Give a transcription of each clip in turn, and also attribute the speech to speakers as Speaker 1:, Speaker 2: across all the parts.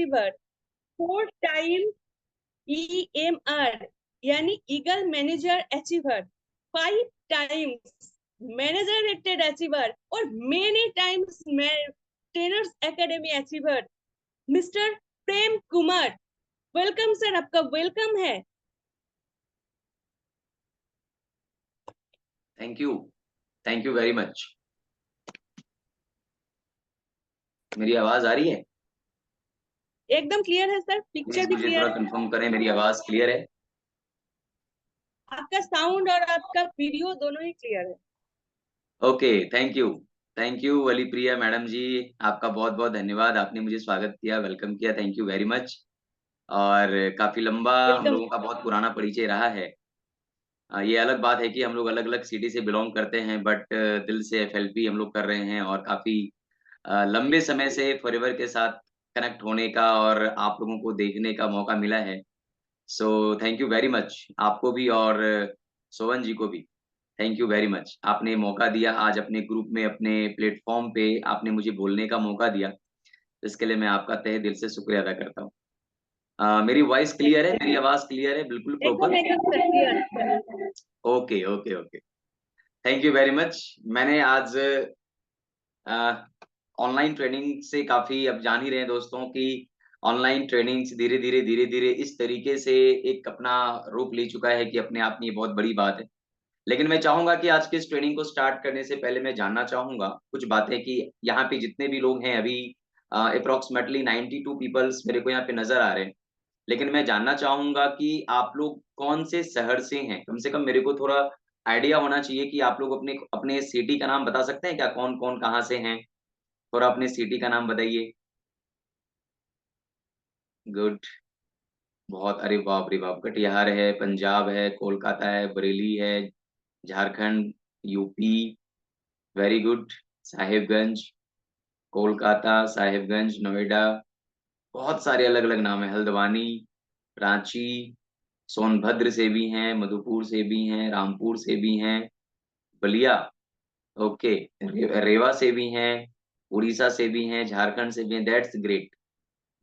Speaker 1: Achiever, 4 time EMR यानी eagle manager achiever, 5 times manager rated achiever और many times trainers academy achiever, mister Prem Kumar. Welcome sir, आपका welcome है।
Speaker 2: Thank you very much. मेरी आवाज आ रही है?
Speaker 1: एकदम क्लियर है सर, पिक्चर भी
Speaker 2: मुझे
Speaker 1: क्लियर
Speaker 2: थोड़ा
Speaker 1: है।
Speaker 2: कंफर्म करें मेरी आवाज क्लियर है?
Speaker 1: आपका साउंड और आपका वीडियो दोनों ही क्लियर है।
Speaker 2: ओके, थैंक यू वली प्रिया मैडम जी, आपका बहुत बहुत धन्यवाद। आपने मुझे स्वागत किया, वेलकम किया, थैंक यू वेरी मच। और काफी लंबा हम
Speaker 1: वेलकम।
Speaker 2: लोगों का बहुत पुराना परिचय रहा है। ये अलग बात है कि हम लोग अलग अलग सिटी से बिलोंग करते हैं, बट दिल से FLP हम लोग कर रहे हैं और काफी लंबे समय से फॉरएवर के साथ कनेक्ट होने का और आप लोगों को देखने का मौका मिला है। So thank you very much आपको भी और सोवन जी को भी। थैंक यू वेरी मच, आपने मौका दिया आज अपने ग्रुप में, अपने प्लेटफॉर्म पे आपने मुझे बोलने का मौका दिया, इसके लिए मैं आपका तहे दिल से शुक्रिया अदा करता हूँ। मेरी वॉइस क्लियर है, मेरी आवाज क्लियर है, बिल्कुल
Speaker 1: एकदम
Speaker 2: प्रॉपर?
Speaker 1: एकदम sir, clear.
Speaker 2: Okay okay okay, thank you very much. मैंने आज ऑनलाइन ट्रेनिंग से काफी, अब जान ही रहे हैं दोस्तों कि ऑनलाइन ट्रेनिंग धीरे धीरे इस तरीके से एक अपना रूप ले चुका है कि अपने आप में ये बहुत बड़ी बात है। लेकिन मैं चाहूंगा कि आज के इस ट्रेनिंग को स्टार्ट करने से पहले मैं जानना चाहूंगा कुछ बातें कि यहाँ पे जितने भी लोग हैं अभी अप्रोक्सीमेटली 92 पीपल्स मेरे को यहाँ पे नजर आ रहे हैं। लेकिन मैं जानना चाहूंगा कि आप लोग कौन से शहर से हैं, कम से कम मेरे को थोड़ा आइडिया होना चाहिए कि आप लोग अपने अपने सिटी का नाम बता सकते हैं क्या, कौन कौन कहाँ से हैं? थोड़ा अपने सिटी का नाम बताइए। गुड, बहुत, अरे बाप रे बाप, कटिहार है, पंजाब है, कोलकाता है, बरेली है, Jharkhand, UP, very good, Sahibganj, Kolkata, Sahibganj, Noida, बहुत सारे अलग अलग नाम है, हल्द्वानी, रांची, सोनभद्र से भी हैं, मधुपुर से भी हैं, रामपुर से भी हैं, बलिया, ओके, रेवा से भी हैं, उड़ीसा से भी हैं, झारखंड से भी हैं। That's great,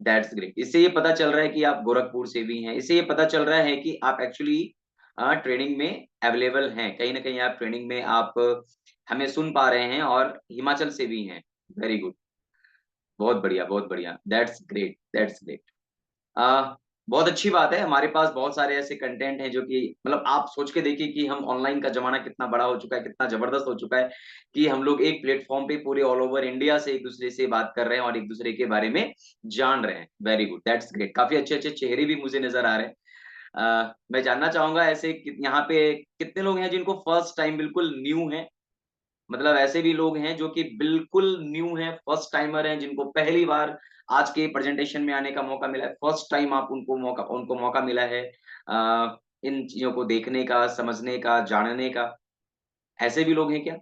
Speaker 2: that's great. इससे ये पता चल रहा है कि आप गोरखपुर से भी हैं, इससे ये पता चल रहा है कि आप एक्चुअली ट्रेनिंग में अवेलेबल हैं, कहीं ना कहीं आप ट्रेनिंग में आप हमें सुन पा रहे हैं और हिमाचल से भी हैं। वेरी गुड, बहुत बढ़िया बहुत बढ़िया, दैट्स ग्रेट दैट्स ग्रेट। आ, बहुत अच्छी बात है, हमारे पास बहुत सारे ऐसे कंटेंट हैं जो कि मतलब आप सोच के देखिए कि हम ऑनलाइन का जमाना कितना बड़ा हो चुका है, कितना जबरदस्त हो चुका है कि हम लोग एक प्लेटफॉर्म पे पूरे ऑल ओवर इंडिया से एक दूसरे से बात कर रहे हैं और एक दूसरे के बारे में जान रहे हैं। Very good, that's great. काफी अच्छे अच्छे चेहरे भी मुझे नजर आ रहे हैं। मैं जानना चाहूंगा ऐसे यहाँ पे कितने लोग हैं जिनको फर्स्ट टाइम बिल्कुल न्यू है, मतलब ऐसे भी लोग हैं जो कि बिल्कुल न्यू हैं, फर्स्ट टाइमर हैं, जिनको पहली बार आज के प्रेजेंटेशन में आने का मौका मिला है, फर्स्ट टाइम आप उनको मौका मिला है इन चीजों को देखने का, समझने का, जानने का। ऐसे भी लोग हैं क्या?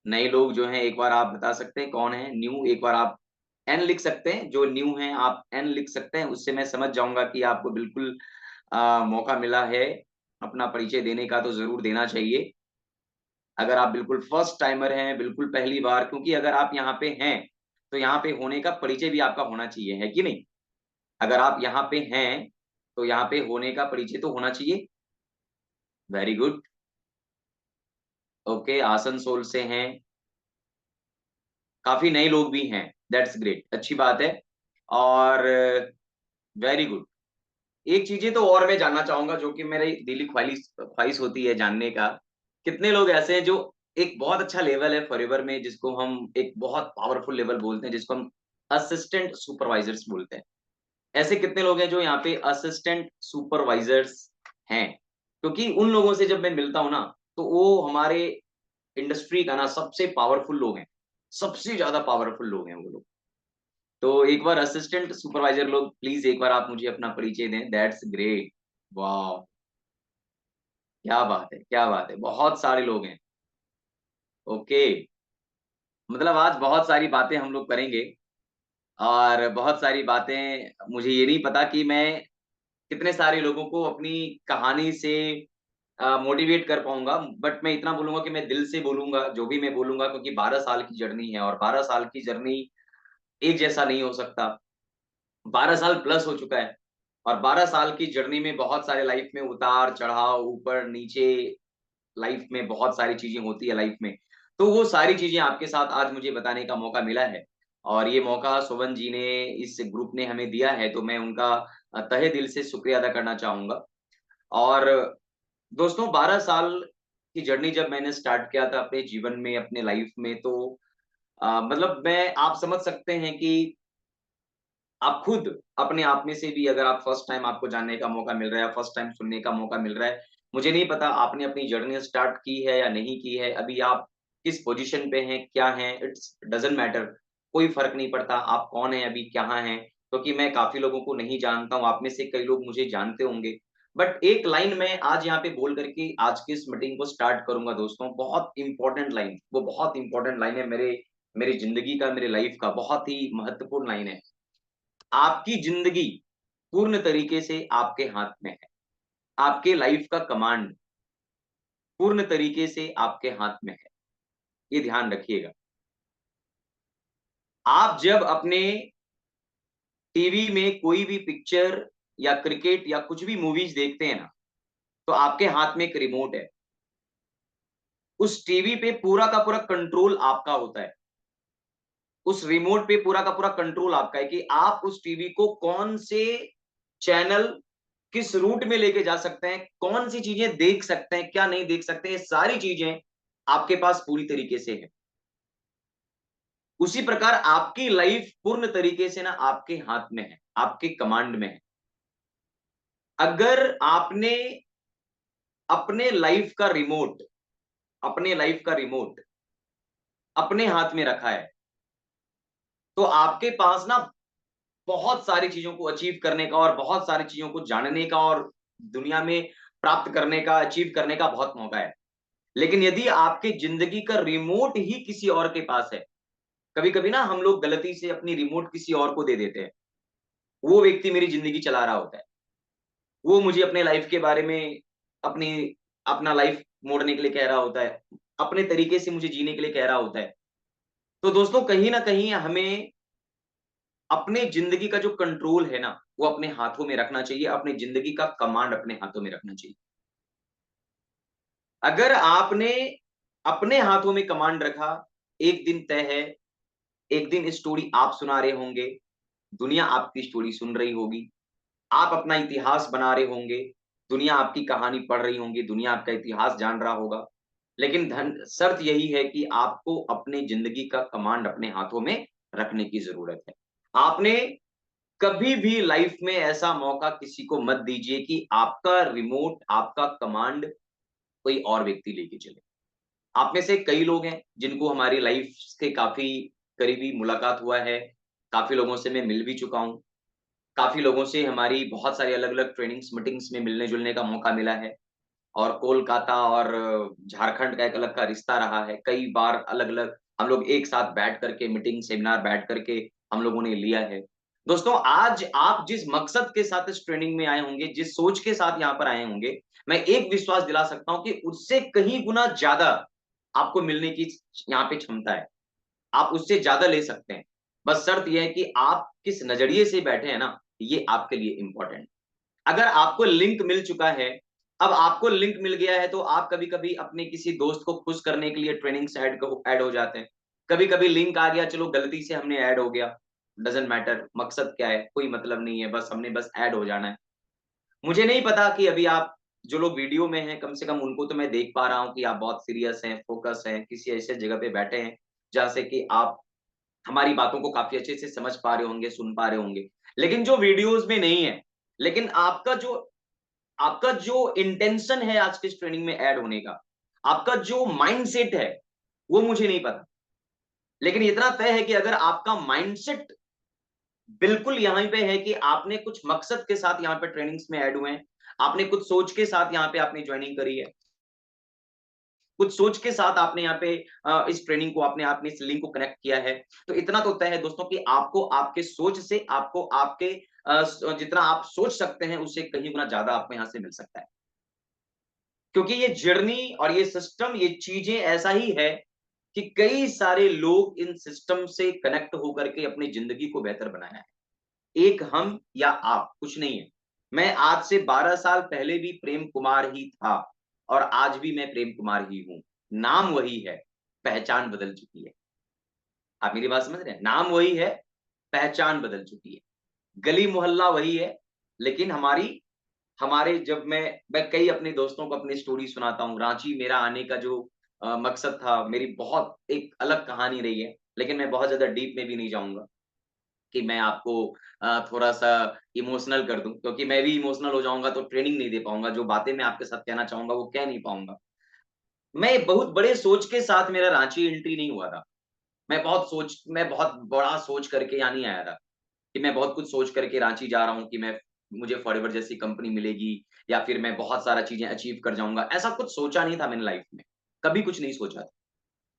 Speaker 2: नए लोग जो हैं एक बार आप बता सकते हैं कौन है न्यू? एक बार आप एन लिख सकते हैं, जो न्यू हैं आप एन लिख सकते हैं, उससे मैं समझ जाऊंगा कि आपको बिल्कुल मौका मिला है अपना परिचय देने का, तो जरूर देना चाहिए। अगर आप बिल्कुल फर्स्ट टाइमर हैं, बिल्कुल पहली बार, क्योंकि अगर आप यहाँ पे हैं तो यहाँ पे होने का परिचय भी आपका होना चाहिए, है कि नहीं? अगर आप यहाँ पे हैं तो यहाँ पे होने का परिचय तो होना चाहिए। वेरी गुड, ओके, आसनसोल से हैं, काफी नए लोग भी हैं, दैट्स ग्रेट, अच्छी बात है। और वेरी गुड, एक चीजें तो और मैं जानना चाहूंगा जो कि मेरी दिली ख्वाहिश ख्वाहिश होती है जानने का, कितने लोग ऐसे हैं जो एक बहुत अच्छा लेवल है फॉरएवर में जिसको हम एक बहुत पावरफुल लेवल बोलते हैं, जिसको हम असिस्टेंट सुपरवाइजर्स बोलते हैं। ऐसे कितने लोग हैं जो यहाँ पे असिस्टेंट सुपरवाइजर्स हैं? क्योंकि उन लोगों से जब मैं मिलता हूं ना तो वो हमारे इंडस्ट्री का ना सबसे पावरफुल लोग हैं, सबसे ज्यादा पावरफुल लोग हैं वो लोग। तो एक बार असिस्टेंट सुपरवाइजर लोग प्लीज एक बार आप मुझे अपना परिचय दें। दैट्स ग्रेट, वाह, क्या बात है क्या बात है, बहुत सारे लोग हैं। ओके, मतलब आज बहुत सारी बातें हम लोग करेंगे और बहुत सारी बातें, मुझे ये नहीं पता कि मैं कितने सारे लोगों को अपनी कहानी से मोटिवेट कर पाऊंगा, बट मैं इतना बोलूंगा कि मैं दिल से बोलूंगा जो भी मैं बोलूंगा, क्योंकि 12 साल की जर्नी है और 12 साल की जर्नी एक जैसा नहीं हो सकता। 12 साल प्लस हो चुका है और 12 साल की जर्नी में बहुत सारे लाइफ में उतार चढ़ाव, ऊपर नीचे, लाइफ में बहुत सारी चीजें होती है लाइफ में। तो वो सारी चीजें आपके साथ आज मुझे बताने का मौका मिला है और ये मौका शोभन जी ने, इस ग्रुप ने हमें दिया है, तो मैं उनका तहे दिल से शुक्रिया अदा करना चाहूंगा। और दोस्तों 12 साल की जर्नी जब मैंने स्टार्ट किया था अपने जीवन में, अपने लाइफ में, तो मतलब मैं, आप समझ सकते हैं कि आप खुद अपने आप में से भी, अगर आप फर्स्ट टाइम आपको जानने का मौका मिल रहा है, फर्स्ट टाइम सुनने का मौका मिल रहा है, मुझे नहीं पता आपने अपनी जर्नी स्टार्ट की है या नहीं की है, अभी आप किस पोजीशन पे हैं, क्या हैं, इट्स डजंट मैटर, कोई फर्क नहीं पड़ता आप कौन हैं, अभी कहाँ हैं, क्योंकि मैं काफी लोगों को नहीं जानता हूँ, आप में से कई लोग मुझे जानते होंगे। बट एक लाइन मैं आज यहाँ पे बोल करके आज की इस मीटिंग को स्टार्ट करूंगा दोस्तों, बहुत इंपॉर्टेंट लाइन, वो बहुत इंपॉर्टेंट लाइन है मेरे मेरी जिंदगी का, मेरे लाइफ का बहुत ही महत्वपूर्ण लाइन है। आपकी जिंदगी पूर्ण तरीके से आपके हाथ में है। आपके लाइफ का कमांड पूर्ण तरीके से आपके हाथ में है। ये ध्यान रखिएगा। आप जब अपने टीवी में कोई भी पिक्चर या क्रिकेट या कुछ भी मूवीज देखते हैं ना, तो आपके हाथ में एक रिमोट है। उस टीवी पे पूरा का पूरा कंट्रोल आपका होता है। उस रिमोट पे पूरा का पूरा कंट्रोल आपका है कि आप उस टीवी को कौन से चैनल, किस रूट में लेके जा सकते हैं, कौन सी चीजें देख सकते हैं, क्या नहीं देख सकते, ये सारी चीजें आपके पास पूरी तरीके से है। उसी प्रकार आपकी लाइफ पूर्ण तरीके से ना आपके हाथ में है, आपके कमांड में है। अगर आपने अपने लाइफ का रिमोट, अपने लाइफ का रिमोट अपने हाथ में रखा है, तो आपके पास ना बहुत सारी चीजों को अचीव करने का और बहुत सारी चीजों को जानने का और दुनिया में प्राप्त करने का, अचीव करने का बहुत मौका है। लेकिन यदि आपकी जिंदगी का रिमोट ही किसी और के पास है, कभी कभी ना हम लोग गलती से अपनी रिमोट किसी और को दे देते हैं। वो व्यक्ति मेरी जिंदगी चला रहा होता है, वो मुझे अपने लाइफ के बारे में, अपनी अपना लाइफ मोड़ने के लिए कह रहा होता है, अपने तरीके से मुझे जीने के लिए कह रहा होता है। तो दोस्तों कहीं ना कहीं हमें अपने जिंदगी का जो कंट्रोल है ना, वो अपने हाथों में रखना चाहिए, अपनी जिंदगी का कमांड अपने हाथों में रखना चाहिए। अगर आपने अपने हाथों में कमांड रखा, एक दिन तय है, एक दिन स्टोरी आप सुना रहे होंगे, दुनिया आपकी स्टोरी सुन रही होगी, आप अपना इतिहास बना रहे होंगे, दुनिया आपकी कहानी पढ़ रही होंगी, दुनिया आपका इतिहास जान रहा होगा। लेकिन धन शर्त यही है कि आपको अपनी जिंदगी का कमांड अपने हाथों में रखने की जरूरत है। आपने कभी भी लाइफ में ऐसा मौका किसी को मत दीजिए कि आपका रिमोट, आपका कमांड कोई और व्यक्ति लेके चले। आप में से कई लोग हैं जिनको हमारी लाइफ के काफी करीबी मुलाकात हुआ है, काफी लोगों से मैं मिल भी चुका हूँ, काफी लोगों से हमारी बहुत सारी अलग अलग ट्रेनिंग्स मीटिंग्स में मिलने जुलने का मौका मिला है। और कोलकाता और झारखंड का एक अलग का रिश्ता रहा है। कई बार अलग अलग हम लोग एक साथ बैठ करके मीटिंग सेमिनार बैठ करके हम लोगों ने लिया है। दोस्तों आज आप जिस मकसद के साथ इस ट्रेनिंग में आए होंगे, जिस सोच के साथ यहाँ पर आए होंगे, मैं एक विश्वास दिला सकता हूँ कि उससे कहीं गुना ज्यादा आपको मिलने की यहाँ पे क्षमता है। आप उससे ज्यादा ले सकते हैं। बस शर्त यह है कि आप किस नजरिए से बैठे हैं ना, ये आपके लिए इंपॉर्टेंट। अगर आपको लिंक मिल चुका है, अब आपको लिंक मिल गया है, तो आप कभी कभी अपने किसी दोस्त को खुश करने के लिए ट्रेनिंग से ऐड हो जाते हैं। कभी कभी लिंक आ गया, चलो गलती से हमने ऐड हो गया, डजेंट मैटर, मकसद क्या है, कोई मतलब नहीं है, बस हमने बस ऐड हो जाना है। मुझे नहीं पता कि अभी आप जो लोग वीडियो में हैं, कम से कम उनको तो मैं देख पा रहा हूँ कि आप बहुत सीरियस हैं, फोकस हैं, किसी ऐसे जगह पे बैठे हैं जहां से कि आप हमारी बातों को काफी अच्छे से समझ पा रहे होंगे, सुन पा रहे होंगे। लेकिन जो वीडियोस में नहीं है, लेकिन आपका जो इंटेंशन है आज के इस ट्रेनिंग में ऐड होने का, आपका जो माइंडसेट है, वो मुझे नहीं पता। लेकिन इतना तय है कि अगर आपका माइंडसेट बिल्कुल यहां पे है कि आपने कुछ मकसद के साथ यहाँ पे ट्रेनिंग्स में ऐड हुए हैं, आपने कुछ सोच के साथ यहाँ पे आपने ज्वाइनिंग करी है, कुछ सोच के साथ आपने यहाँ पे इस ट्रेनिंग को आपने इस लिंक को कनेक्ट किया है, तो इतना तो तय है दोस्तों कि आपको आपके सोच से, आपको आपके जितना आप सोच सकते हैं उससे कहीं गुना ज्यादा आपको यहाँ से मिल सकता है। क्योंकि ये जर्नी और ये सिस्टम, ये चीजें ऐसा ही है कि कई सारे लोग इन सिस्टम से कनेक्ट होकर के अपनी जिंदगी को बेहतर बनाया है। एक हम या आप, कुछ नहीं है। मैं आज से 12 साल पहले भी प्रेम कुमार ही था और आज भी मैं प्रेम कुमार ही हूं। नाम वही है, पहचान बदल चुकी है। आप मेरी बात समझ रहे हैं? नाम वही है, पहचान बदल चुकी है। गली मोहल्ला वही है, लेकिन हमारे जब मैं कई अपने दोस्तों को अपनी स्टोरी सुनाता हूँ। रांची मेरा आने का जो मकसद था, मेरी बहुत एक अलग कहानी रही है, लेकिन मैं बहुत ज्यादा डीप में भी नहीं जाऊंगा कि मैं आपको थोड़ा-सा इमोशनल कर दूँ, क्योंकि मैं भी इमोशनल हो जाऊँगा तो ट्रेनिंग नहीं दे पाऊँगा, जो बातें मैं आपके साथ कहना चाहूँगा वो कह नहीं पाऊँगा। मैं बहुत बड़े सोच के साथ मेरा रांची एंट्री नहीं हुआ था। मैं बहुत बड़ा सोच करके यहाँ नहीं आया था, कि मैं बहुत कुछ सोच करके रांची जा रहा हूँ कि मैं मुझे फॉरएवर जैसी कंपनी मिलेगी या फिर मैं बहुत सारा चीज़ें अचीव कर जाऊँगा, ऐसा कुछ सोचा नहीं था मैंने लाइफ में, कभी कुछ नहीं सोचा था।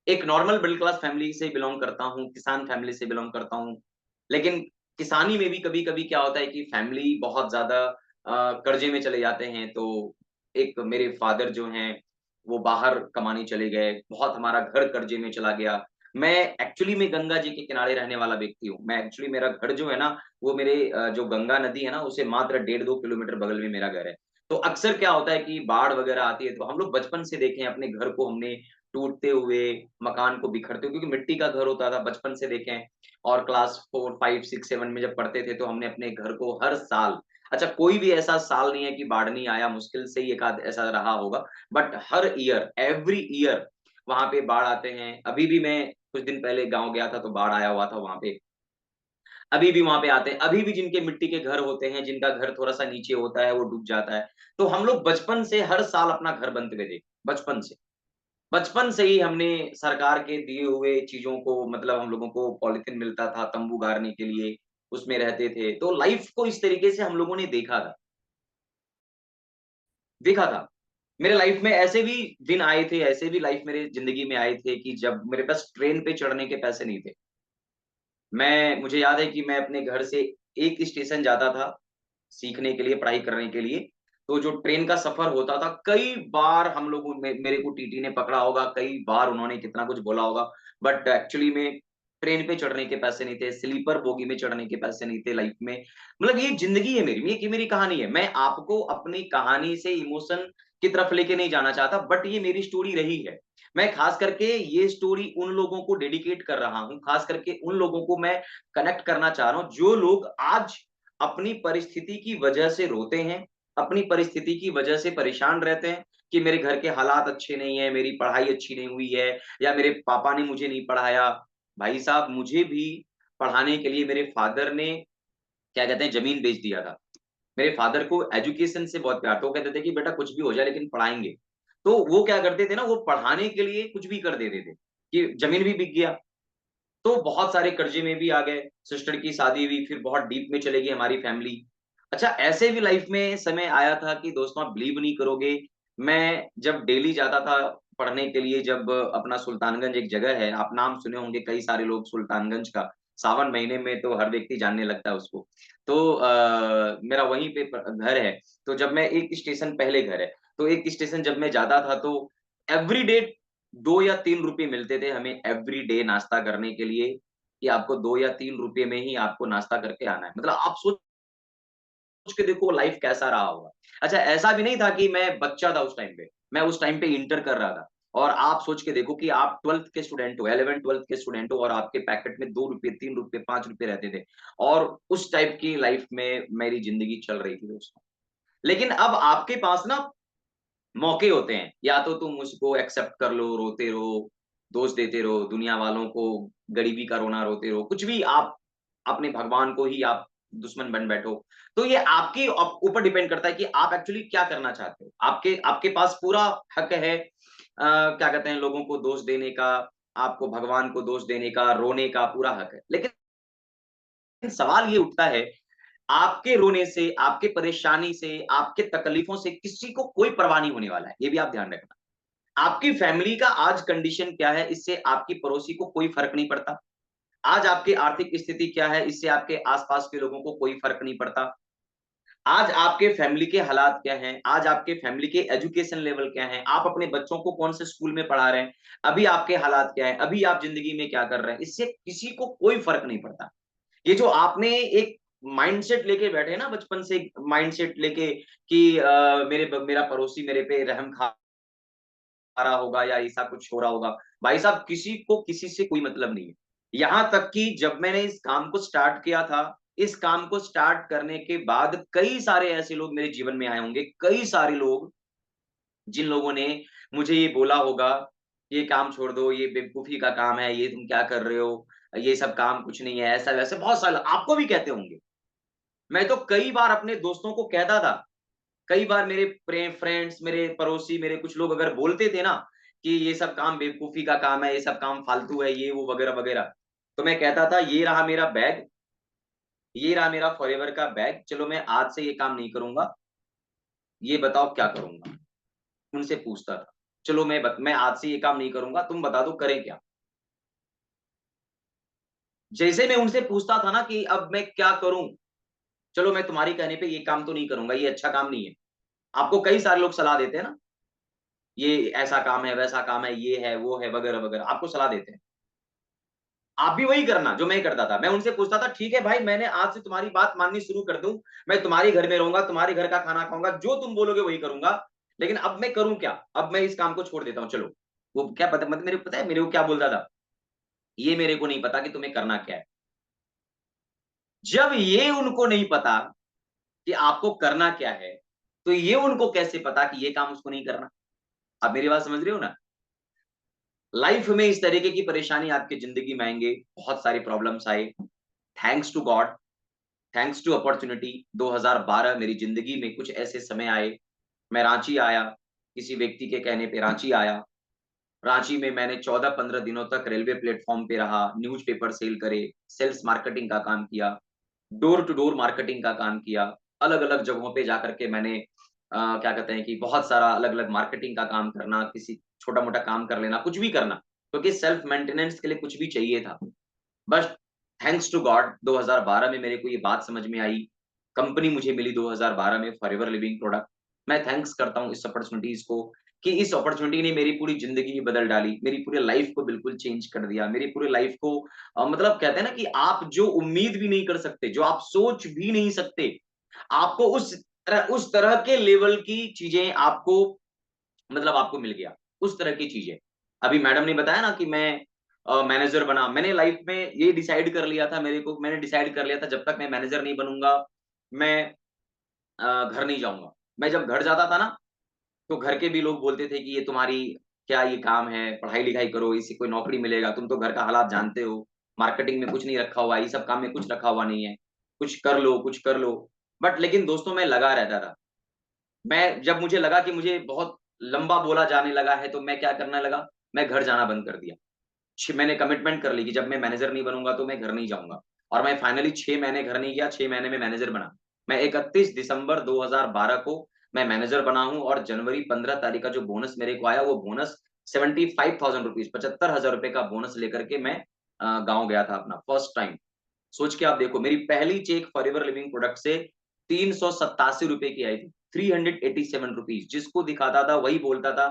Speaker 2: एक नॉर्मल मिडल क्लास फैमिली से बिलॉन्ग करता हूँ, किसान फैमिली से बिलॉन्ग करता हूँ। लेकिन किसानी में भी कभी-कभी क्या होता है कि फैमिली बहुत ज़्यादा कर्ज़े में चले जाते हैं, तो एक मेरे फादर जो हैं, वो बाहर कमाने चले गए, बहुत हमारा घर कर्ज़े में चला गया। मैं एक्चुअली में गंगा जी के किनारे रहने वाला व्यक्ति हूँ। मैं एक्चुअली मेरा घर जो है ना, वो मेरे जो गंगा नदी है ना, उससे मात्र 1.5-2 किलोमीटर बगल में मेरा घर है। तो अक्सर क्या होता है कि बाढ़ वग़ैरह आती है, तो हम लोग बचपन से देखे हैं, अपने घर को हमने टूटते हुए, मकान को बिखरते हुए, क्योंकि मिट्टी का घर होता था, बचपन से देखे हैं। और क्लास 4, 5, 6, 7 में जब पढ़ते थे तो हमने अपने घर को हर साल, अच्छा कोई भी ऐसा साल नहीं है कि बाढ़ नहीं आया, मुश्किल से ही एक आध ऐसा रहा होगा, but her year, every year वहाँ पे बाढ़ आते हैं। अभी भी मैं कुछ दिन पहले गाँव गया था तो बाढ़ आया हुआ था वहाँ पे। अभी भी वहाँ पे आते हैं, अभी भी जिनके मिट्टी के घर होते हैं, जिनका घर थोड़ा-सा नीचे होता है, वो डूब जाता है। तो हम लोग बचपन से हर साल अपना घर बनते हुए देखे, बचपन से। बचपन से ही हमने सरकार के दिए हुए चीज़ों को, मतलब हम लोगों को पॉलीथिन मिलता था तम्बू गाड़ने के लिए, उसमें रहते थे। तो लाइफ़ को इस तरीके से हम लोगों ने देखा था, देखा था। मेरे लाइफ़ में ऐसे भी दिन आए थे, ऐसे भी लाइफ़ मेरे ज़िंदगी में आए थे कि जब मेरे पास ट्रेन पे चढ़ने के पैसे नहीं थे। मुझे याद है कि मैं अपने घर से एक स्टेशन जाता था, सीखने के लिए, पढ़ाई करने के लिए। तो जो ट्रेन का सफ़र होता था, कई बार हम लोगों ने, मेरे को टीटी ने पकड़ा होगा, कई बार उन्होंने कितना कुछ बोला होगा, बट एक्चुअली में ट्रेन पे चढ़ने के पैसे नहीं थे, स्लीपर बोगी में चढ़ने के पैसे नहीं थे लाइफ़ में। मतलब ये ज़िंदगी है मेरी, ये मेरी कहानी है। मैं आपको अपनी कहानी से इमोशन की तरफ लेके नहीं जाना चाहता, बट ये मेरी स्टोरी रही है। मैं खास करके ये स्टोरी उन लोगों को डेडिकेट कर रहा हूँ, खास करके उन लोगों को मैं कनेक्ट करना चाह रहा हूँ, जो लोग आज अपनी परिस्थिति की वजह से रोते हैं, अपनी परिस्थिति की वजह से परेशान रहते हैं कि मेरे घर के हालात अच्छे नहीं है, मेरी पढ़ाई अच्छी नहीं हुई है या मेरे पापा ने मुझे नहीं पढ़ाया। भाई साहब, मुझे भी पढ़ाने के लिए मेरे फादर ने, क्या कहते हैं, ज़मीन बेच दिया था। मेरे फादर को एजुकेशन से बहुत प्यार था, वो कहते थे कि बेटा कुछ भी हो जाए लेकिन पढ़ाएँगे। तो वो क्या करते थे ना, वो पढ़ाने के लिए कुछ भी कर देते थे, कि ज़मीन भी बिक गया, तो बहुत सारे कर्जे में भी आ गए, सिस्टर की शादी हुई, फिर बहुत डीप में चली गई हमारी फैमिली। अच्छा, ऐसे भी लाइफ में समय आया था कि दोस्तों आप बिलीव नहीं करोगे, मैं जब डेली जाता था पढ़ने के लिए, जब अपना सुल्तानगंज एक जगह है, आप नाम सुने होंगे कई सारे लोग सुल्तानगंज का, सावन महीने में तो हर व्यक्ति जानने लगता है उसको। तो मेरा वहीं पे घर है, तो जब मैं एक स्टेशन पहले घर है, तो एक स्टेशन जब मैं जाता था तो एवरीडे 2 या 3 रुपए मिलते थे हमें एवरीडे नाश्ता करने के लिए, कि आपको 2 या 3 रुपए में ही आपको नाश्ता करके आना है। मतलब आप सोच के देखो लाइफ कैसा रहा होगा। अच्छा, ऐसा भी नहीं था कि मैं बच्चा था उस टाइम पे, मैं उस टाइम पे इंटर कर रहा था, और आप सोच के देखो कि आप 12th के स्टूडेंट हो, 11th-12th के स्टूडेंट हो और आपके पैकेट में 2 रुपए, 3 रुपए, 5 रुपए रहते थे, और उस टाइप की लाइफ में मेरी ज़िंदगी चल रही थी दोस्तों। लेकिन अब आपके पास ना मौके होते हैं, या तो तुम उसको एक्सेप्ट कर लो, रोते रहो, दोष देते रहो, दुनिया वालों को गरीबी का रोना रोते रहो, कुछ भी आप अपने भगवान को ही आप दुश्मन बन बैठो। तो ये आपके ऊपर डिपेंड करता है कि आप एक्चुअली क्या करना चाहते हो। आपके आपके पास पूरा हक है क्या कहते हैं, लोगों को दोष देने का, आपको भगवान को दोष देने का, रोने का पूरा हक है। लेकिन सवाल ये उठता है, आपके रोने से, आपके परेशानी से, आपके तकलीफों से किसी को कोई परवाह नहीं होने वाला है, ये भी आप ध्यान रखना। आपकी फैमिली का आज कंडीशन क्या है, इससे आपकी पड़ोसी को कोई फ़र्क नहीं पड़ता। आज आपकी आर्थिक स्थिति क्या है, इससे आपके आस-पास के लोगों को कोई फ़र्क नहीं पड़ता। आज आपके फैमिली के हालात क्या हैं, आज आपके फैमिली के एजुकेशन लेवल क्या है, आप अपने बच्चों को कौन से स्कूल में पढ़ा रहे हैं, अभी आपके हालात क्या है, अभी आप जिंदगी में क्या कर रहे हैं, इससे किसी को कोई फर्क नहीं पड़ता। ये जो आपने एक माइंडसेट लेके बैठे ना, बचपन से माइंडसेट लेके कि मेरा पड़ोसी मेरे पे रहम खा रहा होगा या ऐसा कुछ हो रहा होगा, भाई साहब किसी को किसी से कोई मतलब नहीं है। यहां तक कि जब मैंने इस काम को स्टार्ट किया था, इस काम को स्टार्ट करने के बाद कई सारे ऐसे लोग मेरे जीवन में आए होंगे, कई सारे लोग जिन लोगों ने मुझे ये बोला होगा, ये काम छोड़ दो, ये बेवकूफी का काम है, ये तुम क्या कर रहे हो, ये सब काम कुछ नहीं है, ऐसा वैसे बहुत सारे आपको भी कहते होंगे। मैं तो कई बार अपने दोस्तों को कहता था, कई बार मेरे फ्रेंड्स, मेरे पड़ोसी, मेरे कुछ लोग अगर बोलते थे ना कि ये सब काम बेवकूफी का काम है, ये सब काम फालतू है, ये वो वगैरह वगैरह, तो मैं कहता था ये रहा मेरा बैग, ये रहा मेरा फॉरएवर का बैग, चलो मैं आज से ये काम नहीं करूंगा, ये बताओ क्या करूंगा। उनसे पूछता था, चलो मैं आज से ये काम नहीं करूंगा, तुम बता दो करें क्या। जैसे मैं उनसे पूछता था ना कि अब मैं क्या करूं, चलो मैं तुम्हारी कहने पे ये काम तो नहीं करूंगा, ये अच्छा काम नहीं है। आपको कई सारे लोग सलाह देते हैं ना, ये ऐसा काम है, वैसा काम है, ये है, वो है, वगैरह वगैरह, आपको सलाह देते हैं। आप भी वही करना जो मैं करता था। मैं उनसे पूछता था, ठीक है भाई, मैंने आज से तुम्हारी बात माननी शुरू कर दूं, मैं तुम्हारे घर में रहूंगा, तुम्हारे घर का खाना खाऊंगा, जो तुम बोलोगे वही करूंगा, लेकिन अब मैं करूं क्या, अब मैं इस काम को छोड़ देता हूं, चलो। वो क्या पता, मतलब मेरे पता है मेरे को क्या बोलता था, ये मेरे को नहीं पता कि तुम्हें करना क्या है। जब ये उनको नहीं पता कि आपको करना क्या है, तो ये उनको कैसे पता कि ये काम उसको नहीं करना। आप मेरी बात समझ रहे हो ना। लाइफ में इस तरीके की परेशानी आपकी जिंदगी में आएंगे, बहुत सारी प्रॉब्लम्स आए। Thanks to God, thanks to opportunity, 2012 मेरी जिंदगी में कुछ ऐसे समय आए, मैं रांची आया, किसी व्यक्ति के कहने पे रांची आया। रांची में मैंने 14-15 दिनों तक रेलवे प्लेटफॉर्म पे रहा, न्यूज़पेपर सेल करे, सेल्स मार्केटिंग का काम किया, डोर टू डोर मार्केटिंग का काम किया। अलग-अलग जगहों पे जाकर के मैंने क्या कहते हैं कि बहुत सारा अलग-अलग मार्केटिंग का काम करना, किसी छोटा-मोटा काम कर लेना, कुछ भी करना, क्योंकि सेल्फ मेंटेनेंस के लिए कुछ भी चाहिए था। बस थैंक्स टू गॉड 2012 में मेरे को ये बात समझ में आई। कंपनी मुझे मिली 2012 में फॉरएवर लिविंग प्रोडक्ट। मैं थैंक्स करता हूँ इस अपॉर्चुनिटीज़ को कि इस अपॉर्चुनिटी ने मेरी पूरी ज़िंदगी ही बदल डाली। मेरी पूरी लाइफ़ को बिल्कुल चेंज कर दिया। मेरी पूरी लाइफ़ को मतलब कहते हैं ना कि आप जो उम्मीद भी नहीं कर सकते, जो आप सोच भी नहीं सकते, आपको उस तरह के लेवल की चीज़ें आपको मतलब आपको मिल गया, उस तरह की चीज़ें। अभी मैडम ने बताया ना कि मैं मैनेजर बना। मैंने लाइफ़ में ये डिसाइड कर लिया था, मैंने डिसाइड कर लिया था जब तक मैं मैनेजर नहीं बनूँगा, मैं घर नहीं जाऊँगा। मैं जब घर जाता था ना, तो घर के भी लोग बोलते थे कि ये तुम्हारी क्या ये काम है, पढ़ाई-लिखाई करो, इससे कोई नौकरी मिलेगा, तुम तो घर का हालात जानते हो, मार्केटिंग में कुछ नहीं रखा हुआ है, ये सब काम में कुछ रखा हुआ नहीं है, कुछ कर लो, कुछ कर लो। बट लेकिन दोस्तों मैं लगा रहता था। मैं जब मुझे लगा कि मुझे बहुत लंबा बोला जाने लगा है, तो मैं क्या करने लगा, मैं घर जाना बंद कर दिया। मैंने कमिटमेंट कर ली कि जब मैं मैनेजर नहीं बनूँगा तो मैं घर नहीं जाऊँगा, और मैं फाइनली 6 महीने घर नहीं गया, 6 महीने में मैनेजर बना। मैं 31 दिसंबर 2012 को मैं मैनेजर बना हूँ, और जनवरी 15 तारीख का जो बोनस मेरे को आया, वो बोनस ₹75,000 ₹75,000 का बोनस लेकर के मैं गाँव गया था अपना फर्स्ट टाइम। सोच के आप देखो, मेरी पहली चेक फॉरएवर लिविंग प्रोडक्ट से ₹387 की आई थी, ₹387। जिसको दिखाता था वही बोलता था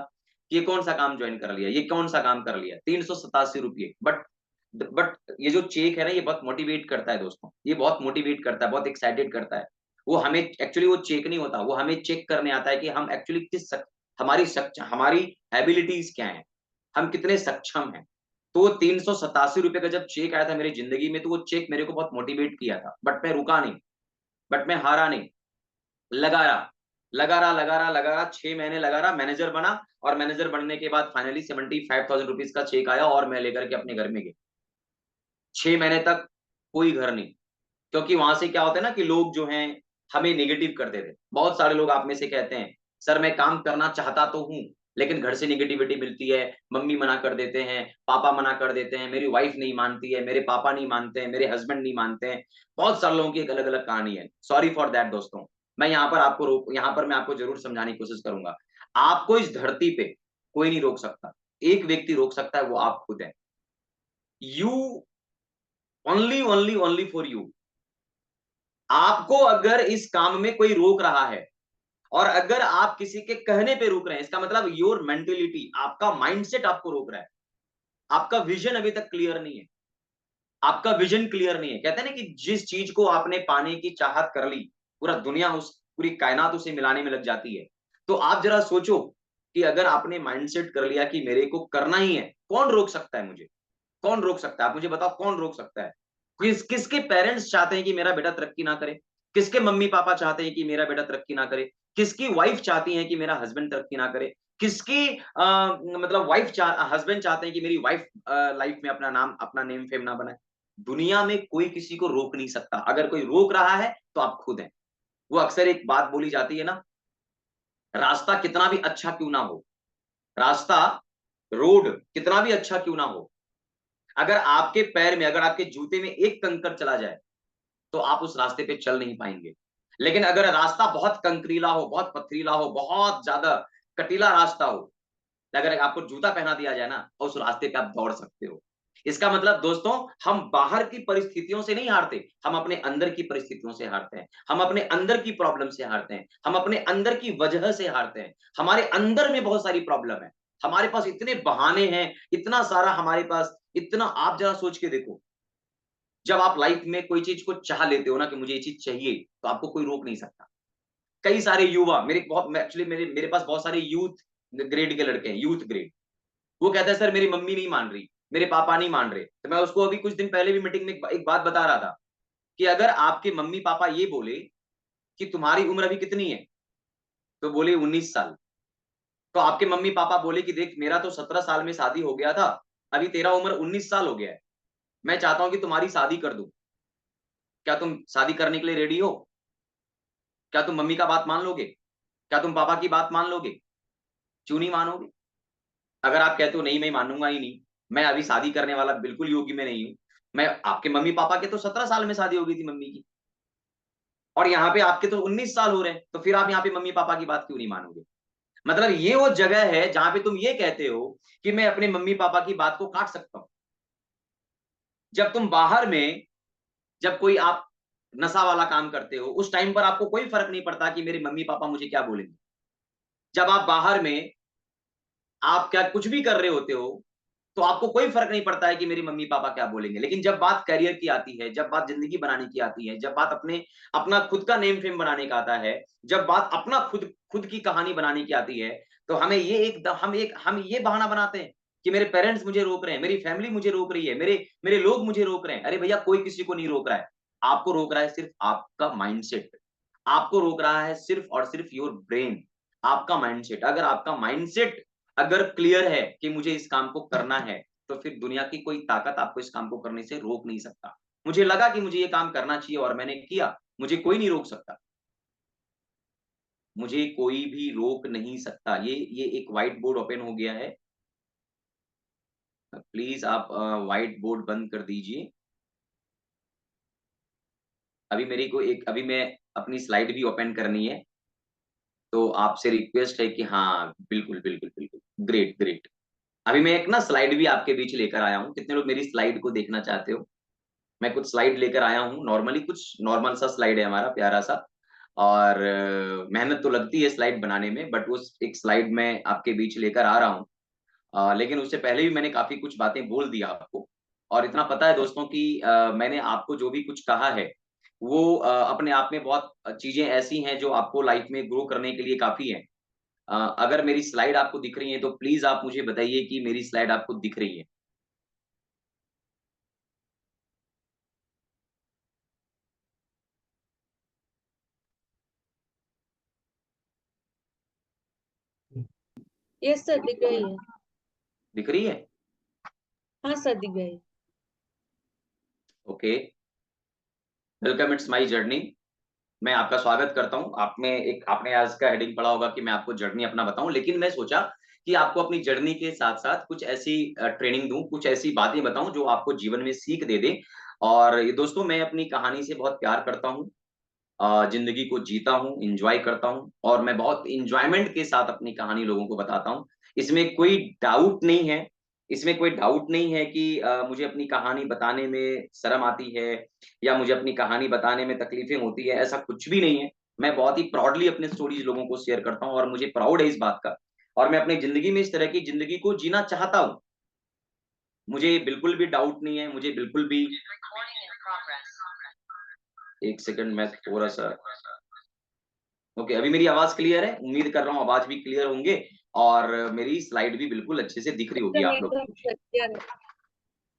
Speaker 2: कि ये कौन सा काम ज्वाइन कर लिया, ये कौन सा काम कर लिया, ₹387। बट ये जो चेक है ना, ये बहुत मोटिवेट करता है दोस्तों, ये बहुत मोटिवेट करता है, बहुत एक्साइटेड करता है। वो हमें एक्चुअली वो चेक नहीं होता, वो हमें चेक करने आता है कि हम एक्चुअली हमारी एबिलिटीज क्या है, हम कितने सक्षम हैं। तो ₹387 का जब चेक आया था मेरी ज़िंदगी में, तो वो चेक मेरे को बहुत मोटिवेट किया था। बट मैं रुका नहीं, बट मैं हारा नहीं, लगा रहा, लगा रहा, 6 महीने लगा रहा, मैनेजर बना, और मैनेजर बनने के बाद फाइनली ₹75,000 का चेक आया, और मैं लेकर के अपने घर में गया। 6 महीने तक कोई घर नहीं, क्योंकि वहाँ से क्या होता है ना कि लोग जो हैं, हमें नेगेटिव करते थे। बहुत सारे लोग आप में से कहते हैं, "सर मैं काम करना चाहता तो हूँ, लेकिन घर से नेगेटिविटी मिलती है, मम्मी मना कर देते हैं, पापा मना कर देते हैं, मेरी वाइफ नहीं मानती है, मेरे पापा नहीं मानते हैं, मेरे हस्बैंड नहीं मानते हैं।" बहुत सारे लोगों की एक अलग-अलग कहानी है। सॉरी फॉर दैट दोस्तों। यहाँ पर मैं आपको ज़रूर समझाने की कोशिश करूँगा। आपको इस धरती पे कोई नहीं रोक सकता। एक व्यक्ति रोक सकता है, वो आप खुद हैं। You only for you. आपको अगर इस काम में कोई रोक रहा है और अगर आप किसी के कहने पे रोक रहे हैं, इसका मतलब योर मेंटेलिटी, आपका माइंडसेट आपको रोक रहा है। आपका विजन अभी तक क्लियर नहीं है, आपका विजन क्लियर नहीं है। कहते हैं ना कि जिस चीज को आपने पाने की चाहत कर ली, पूरा दुनिया उस पूरी कायनात उसे मिलाने में लग जाती है। तो आप जरा सोचो कि अगर आपने माइंडसेट कर लिया कि मेरे को करना ही है, कौन रोक सकता है मुझे? कौन रोक सकता है? आप मुझे बताओ, कौन रोक सकता है? किसके पेरेंट्स चाहते हैं कि मेरा बेटा तरक्की ना करे? किसके मम्मी पापा चाहते हैं कि मेरा बेटा तरक्की ना करे? किसकी वाइफ चाहती है कि मेरा हस्बैंड तरक्की ना करे? किसकी मतलब हस्बैंड चाहते हैं कि मेरी वाइफ लाइफ में अपना नेम फेम ना बनाए? दुनिया में कोई किसी को रोक नहीं सकता। अगर कोई रोक रहा है तो आप खुद हैं। वो अक्सर एक बात बोली जाती है ना, रास्ता कितना भी अच्छा क्यों ना हो, रास्ता रोड कितना भी अच्छा क्यों ना हो, अगर आपके पैर में, अगर आपके जूते में एक कंकड़ चला जाए तो आप उस रास्ते पे चल नहीं पाएंगे। लेकिन अगर रास्ता बहुत कंकरीला हो, बहुत पथरीला हो, बहुत ज्यादा कटीला रास्ता हो, अगर आपको जूता पहना दिया जाए ना, उस रास्ते पे आप दौड़ सकते हो। इसका मतलब दोस्तों, हम बाहर की परिस्थितियों से नहीं हारते, हम अपने अंदर की परिस्थितियों से हारते हैं, हम अपने अंदर की प्रॉब्लम से हारते हैं, हम अपने अंदर की वजह से हारते हैं। हमारे अंदर में बहुत सारी प्रॉब्लम है, हमारे पास इतने बहाने हैं, इतना सारा हमारे पास, इतना। आप जरा सोच के देखो, जब आप लाइफ में कोई चीज को चाह लेते हो ना कि मुझे ये चीज चाहिए, तो आपको कोई रोक नहीं सकता। कई सारे युवा, एक्चुअली मेरे पास बहुत सारे यूथ ग्रेड के लड़के हैं, यूथ ग्रेड। वो कहता है सर मेरी मम्मी नहीं मान रही, मेरे पापा नहीं मान रहे। तो मैं उसको अभी कुछ दिन पहले भी मीटिंग में एक बात बता रहा था कि अगर आपके मम्मी पापा ये बोले कि तुम्हारी उम्र अभी कितनी है, तो बोले 19 साल। तो आपके मम्मी पापा बोले कि देख मेरा तो 17 साल में शादी हो गया था, अभी तेरा उम्र 19 साल हो गया है, मैं चाहता हूं कि तुम्हारी शादी कर दूं, क्या तुम शादी करने के लिए रेडी हो? क्या तुम मम्मी का बात मान लोगे? क्या तुम पापा की बात मान लोगे? क्यों नहीं मानोगे? अगर आप कहते हो नहीं मैं मानूंगा ही नहीं, मैं अभी शादी करने वाला बिल्कुल योग्य में नहीं हूं, मैं, आपके मम्मी पापा के तो 17 साल में शादी हो गई थी मम्मी की, और यहाँ पे आपके तो 19 साल हो रहे हैं, तो फिर आप यहाँ पे मम्मी पापा की बात क्यों नहीं मानोगे? मतलब ये वो जगह है जहां पे तुम ये कहते हो कि मैं अपने मम्मी पापा की बात को काट सकता हूं। जब तुम बाहर में, जब कोई आप नशा वाला काम करते हो, उस टाइम पर आपको कोई फर्क नहीं पड़ता कि मेरे मम्मी पापा मुझे क्या बोलेंगे। जब आप बाहर में, आप क्या कुछ भी कर रहे होते हो, तो आपको कोई फर्क नहीं पड़ता है कि मेरी मम्मी पापा क्या बोलेंगे। लेकिन जब बात करियर की आती है, जब बात जिंदगी बनाने की आती है, जब बात अपना खुद का नेम फेम बनाने का आता है, जब बात अपना खुद खुद की कहानी बनाने की आती है, तो हमें ये हम ये बहाना बनाते हैं कि मेरे पेरेंट्स मुझे रोक रहे हैं, मेरी फैमिली मुझे रोक रही है, मेरे मेरे लोग मुझे रोक रहे हैं। अरे भैया, कोई किसी को नहीं रोक रहा है। आपको रोक रहा है सिर्फ आपका माइंडसेट, आपको रोक रहा है सिर्फ और सिर्फ योर ब्रेन, आपका माइंडसेट। अगर आपका माइंडसेट अगर क्लियर है कि मुझे इस काम को करना है, तो फिर दुनिया की कोई ताकत आपको इस काम को करने से रोक नहीं सकता। मुझे लगा कि मुझे ये काम करना चाहिए और मैंने किया, मुझे कोई नहीं रोक सकता, मुझे कोई भी रोक नहीं सकता। ये एक व्हाइट बोर्ड ओपन हो गया है, प्लीज आप व्हाइट बोर्ड बंद कर दीजिए। अभी मैं अपनी स्लाइड भी ओपन करनी है, तो आपसे रिक्वेस्ट है कि हाँ बिल्कुल बिल्कुल बिल्कुल, ग्रेट ग्रेट। अभी मैं एक ना स्लाइड भी आपके बीच लेकर आया हूँ। कितने लोग मेरी स्लाइड को देखना चाहते हो? मैं कुछ स्लाइड लेकर आया हूँ, नॉर्मली कुछ नॉर्मल सा स्लाइड है हमारा, प्यारा सा। और मेहनत तो लगती है स्लाइड बनाने में, बट उस एक स्लाइड में आपके बीच लेकर आ रहा हूँ। लेकिन उससे पहले भी मैंने काफी कुछ बातें बोल दिया आपको। और इतना पता है दोस्तों कि मैंने आपको जो भी कुछ कहा है, वो अपने आप में बहुत चीजें ऐसी हैं जो आपको लाइफ में ग्रो करने के लिए काफी है। अगर मेरी स्लाइड आपको दिख रही है तो प्लीज आप मुझे बताइए कि मेरी स्लाइड आपको दिख रही है।
Speaker 1: यस सर, दिख गई है।
Speaker 2: दिख रही है?
Speaker 1: हाँ सर, दिख गई।
Speaker 2: Okay, welcome, it's my journey. मैं आपका स्वागत करता हूँ। आपने आज का हेडिंग पढ़ा होगा कि मैं आपको जर्नी अपना बताऊं, लेकिन मैं सोचा कि आपको अपनी जर्नी के साथ साथ कुछ ऐसी ट्रेनिंग दूं, कुछ ऐसी बातें बताऊं जो आपको जीवन में सीख दे दे। और ये दोस्तों, मैं अपनी कहानी से बहुत प्यार करता हूँ, जिंदगी को जीता हूँ, इंजॉय करता हूँ, और मैं बहुत इंजॉयमेंट के साथ अपनी कहानी लोगों को बताता हूँ। इसमें कोई डाउट नहीं है इसमें कोई डाउट नहीं है कि मुझे अपनी कहानी बताने में शर्म आती है या मुझे अपनी कहानी बताने में तकलीफें होती है, ऐसा कुछ भी नहीं है। मैं बहुत ही प्राउडली अपने स्टोरीज लोगों को शेयर करता हूँ और मुझे प्राउड है इस बात का, और मैं अपनी ज़िंदगी में इस तरह की ज़िंदगी को जीना चाहता हूँ। मुझे बिल्कुल भी डाउट नहीं है, मुझे बिल्कुल भी 1 सेकंड मैं थोड़ा-सा ओके, अभी मेरी आवाज़ क्लियर है? उम्मीद कर रहा हूँ आवाज़ भी क्लियर होंगे और मेरी स्लाइड भी बिल्कुल अच्छे से दिख रही होगी
Speaker 1: एकदम
Speaker 2: आप लोगों
Speaker 1: एकदम
Speaker 2: को।
Speaker 1: क्लियर है।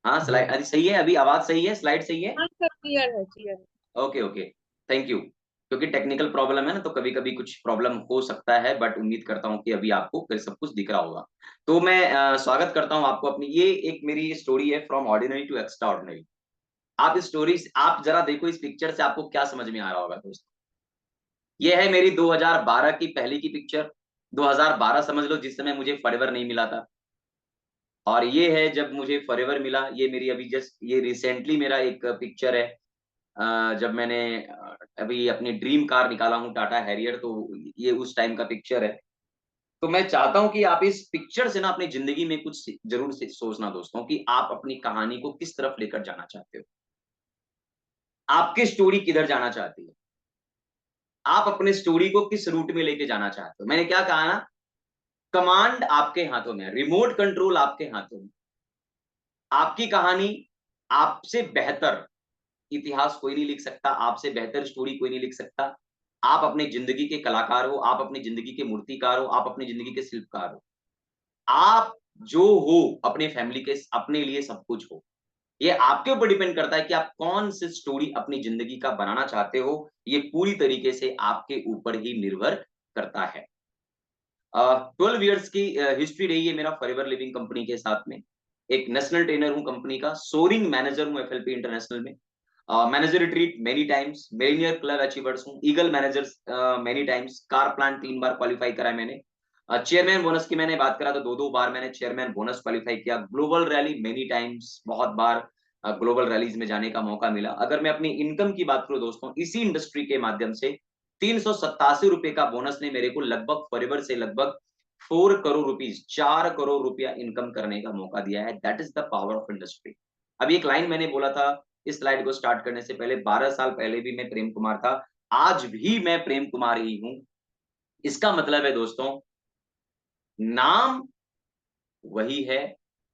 Speaker 2: हाँ, स्लाइड अभी सही है? अभी आवाज़ सही है? स्लाइड सही है?
Speaker 1: हाँ सर, क्लियर है, क्लियर है।
Speaker 2: Okay, okay. Thank you. क्योंकि टेक्निकल प्रॉब्लम है ना, तो कभी-कभी कुछ प्रॉब्लम हो सकता है, बट उम्मीद करता हूँ कि अभी आपको फिर सब कुछ दिख रहा होगा। तो मैं स्वागत करता हूँ आपको अपनी ये एक मेरी स्टोरी है फ्रॉम ऑर्डिनरी टू एक्स्ट्राऑर्डिनरी। आप इस स्टोरी आप ज़रा देखो इस पिक्चर से आपको क्या समझ में आ रहा होगा दोस्तों। ये है मेरी 2012 की पहले की पिक्चर। 2012 समझ लो जिस समय मुझे फॉरएवर नहीं मिला था। और ये है जब मुझे फॉरएवर मिला, ये मेरी अभी जस्ट ये रिसेंटली मेरा एक पिक्चर है। जब मैंने अभी अपनी ड्रीम कार निकाला हूँ टाटा हैरियर, तो ये उस टाइम का पिक्चर है। तो मैं चाहता हूँ कि आप इस पिक्चर से ना अपनी ज़िंदगी में कुछ ज़रूर से सोचना दोस्तों कि आप अपनी कहानी को किस तरफ लेकर जाना चाहते हो? आपकी स्टोरी किधर जाना चाहती है? आप अपने स्टोरी को किस रूट में लेके जाना चाहते हो? मैंने क्या कहा ना, कमांड आपके हाथों में है, रिमोट कंट्रोल आपके हाथों में। आपकी कहानी आपसे बेहतर इतिहास कोई नहीं लिख सकता, आपसे बेहतर स्टोरी कोई नहीं लिख सकता। आप अपनी ज़िंदगी के कलाकार हो, आप अपनी ज़िंदगी के मूर्तिकार हो, आप अपनी ज़िंदगी के शिल्पकार हो। आप जो हो अपने फैमिली के अपने लिए सब कुछ हो। ये आपके ऊपर डिपेंड करता है कि आप कौन-सी स्टोरी अपनी ज़िंदगी का बनाना चाहते हो, ये पूरी तरीके से आपके ऊपर ही निर्भर करता है। 12 इयर्स की हिस्ट्री रही है मेरा फॉरएवर लिविंग कंपनी के साथ में। एक नेशनल ट्रेनर हूँ कंपनी का, सोअरिंग मैनेजर हूँ एफएलपी इंटरनेशनल में। Manager retreat many times, millionaire club achievers हूँ, eagle managers many times, car plant 3 बार क्वालीफाई करा है मैंने। चेयरमैन बोनस की मैंने बात करा तो 2-2 बार मैंने चेयरमैन बोनस क्वालीफाई किया। ग्लोबल रैली मेनी टाइम्स, बहुत बार ग्लोबल रैलीज़ में जाने का मौका मिला। अगर मैं अपनी इनकम की बात करूँ दोस्तों, इसी इंडस्ट्री के माध्यम से ₹387 का बोनस ने मेरे को लगभग फॉरएवर से लगभग 4 करोड़ रुपीस 4 करोड़ रुपया इनकम करने का मौका दिया है। That is the power of industry. अभी एक लाइन मैंने बोला था इस स्लाइड को स्टार्ट करने से पहले, 12 साल पहले भी मैं प्रेम कुमार था, आज भी मैं प्रेम कुमार ही हूँ। इसका मतलब है दोस्तों, नाम वही है,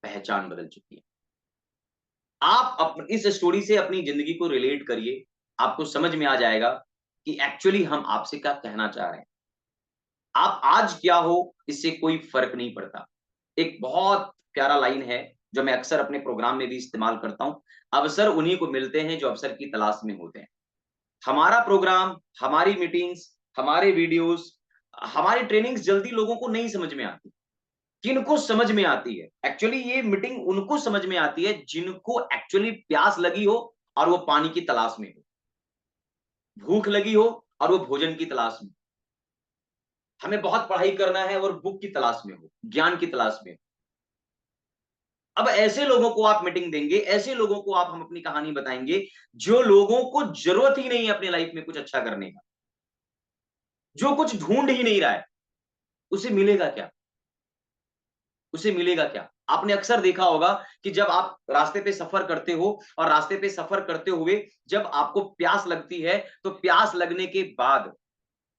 Speaker 2: पहचान बदल चुकी है। आप इस स्टोरी से अपनी ज़िंदगी को रिलेट करिए, आपको समझ में आ जाएगा कि एक्चुअली हम आपसे क्या कहना चाह रहे हैं। आप आज क्या हो, इससे कोई फ़र्क नहीं पड़ता। एक बहुत प्यारा लाइन है, जो मैं अक्सर अपने प्रोग्राम में भी इस्तेमाल करता हूँ, अवसर उन्हीं को मिलते हैं जो अवसर की तलाश में होते हैं। हमारा प्रोग्राम, हमारी मीटिंग्स, हमारे वीडियोज़, हमारी ट्रेनिंग्स जल्दी लोगों को नहीं समझ में आती। किनको समझ में आती है? एक्चुअली ये मीटिंग उनको समझ में आती है जिनको एक्चुअली प्यास लगी हो और वो पानी की तलाश में हो, भूख लगी हो और वो भोजन की तलाश में। हमें बहुत पढ़ाई करना है और बुक की तलाश में हो, ज्ञान की तलाश में हो। अब ऐसे लोगों को आप मीटिंग देंगे, ऐसे लोगों को आप हम अपनी कहानी बताएँगे, जो लोगों को ज़रूरत ही नहीं है अपनी लाइफ़ में कुछ अच्छा करने का, जो कुछ ढूँढ ही नहीं रहा है, उसे मिलेगा क्या? उसे मिलेगा क्या? आपने अक्सर देखा होगा कि जब आप रास्ते पे सफ़र करते हो और रास्ते पे सफ़र करते हुए जब आपको प्यास लगती है, तो प्यास लगने के बाद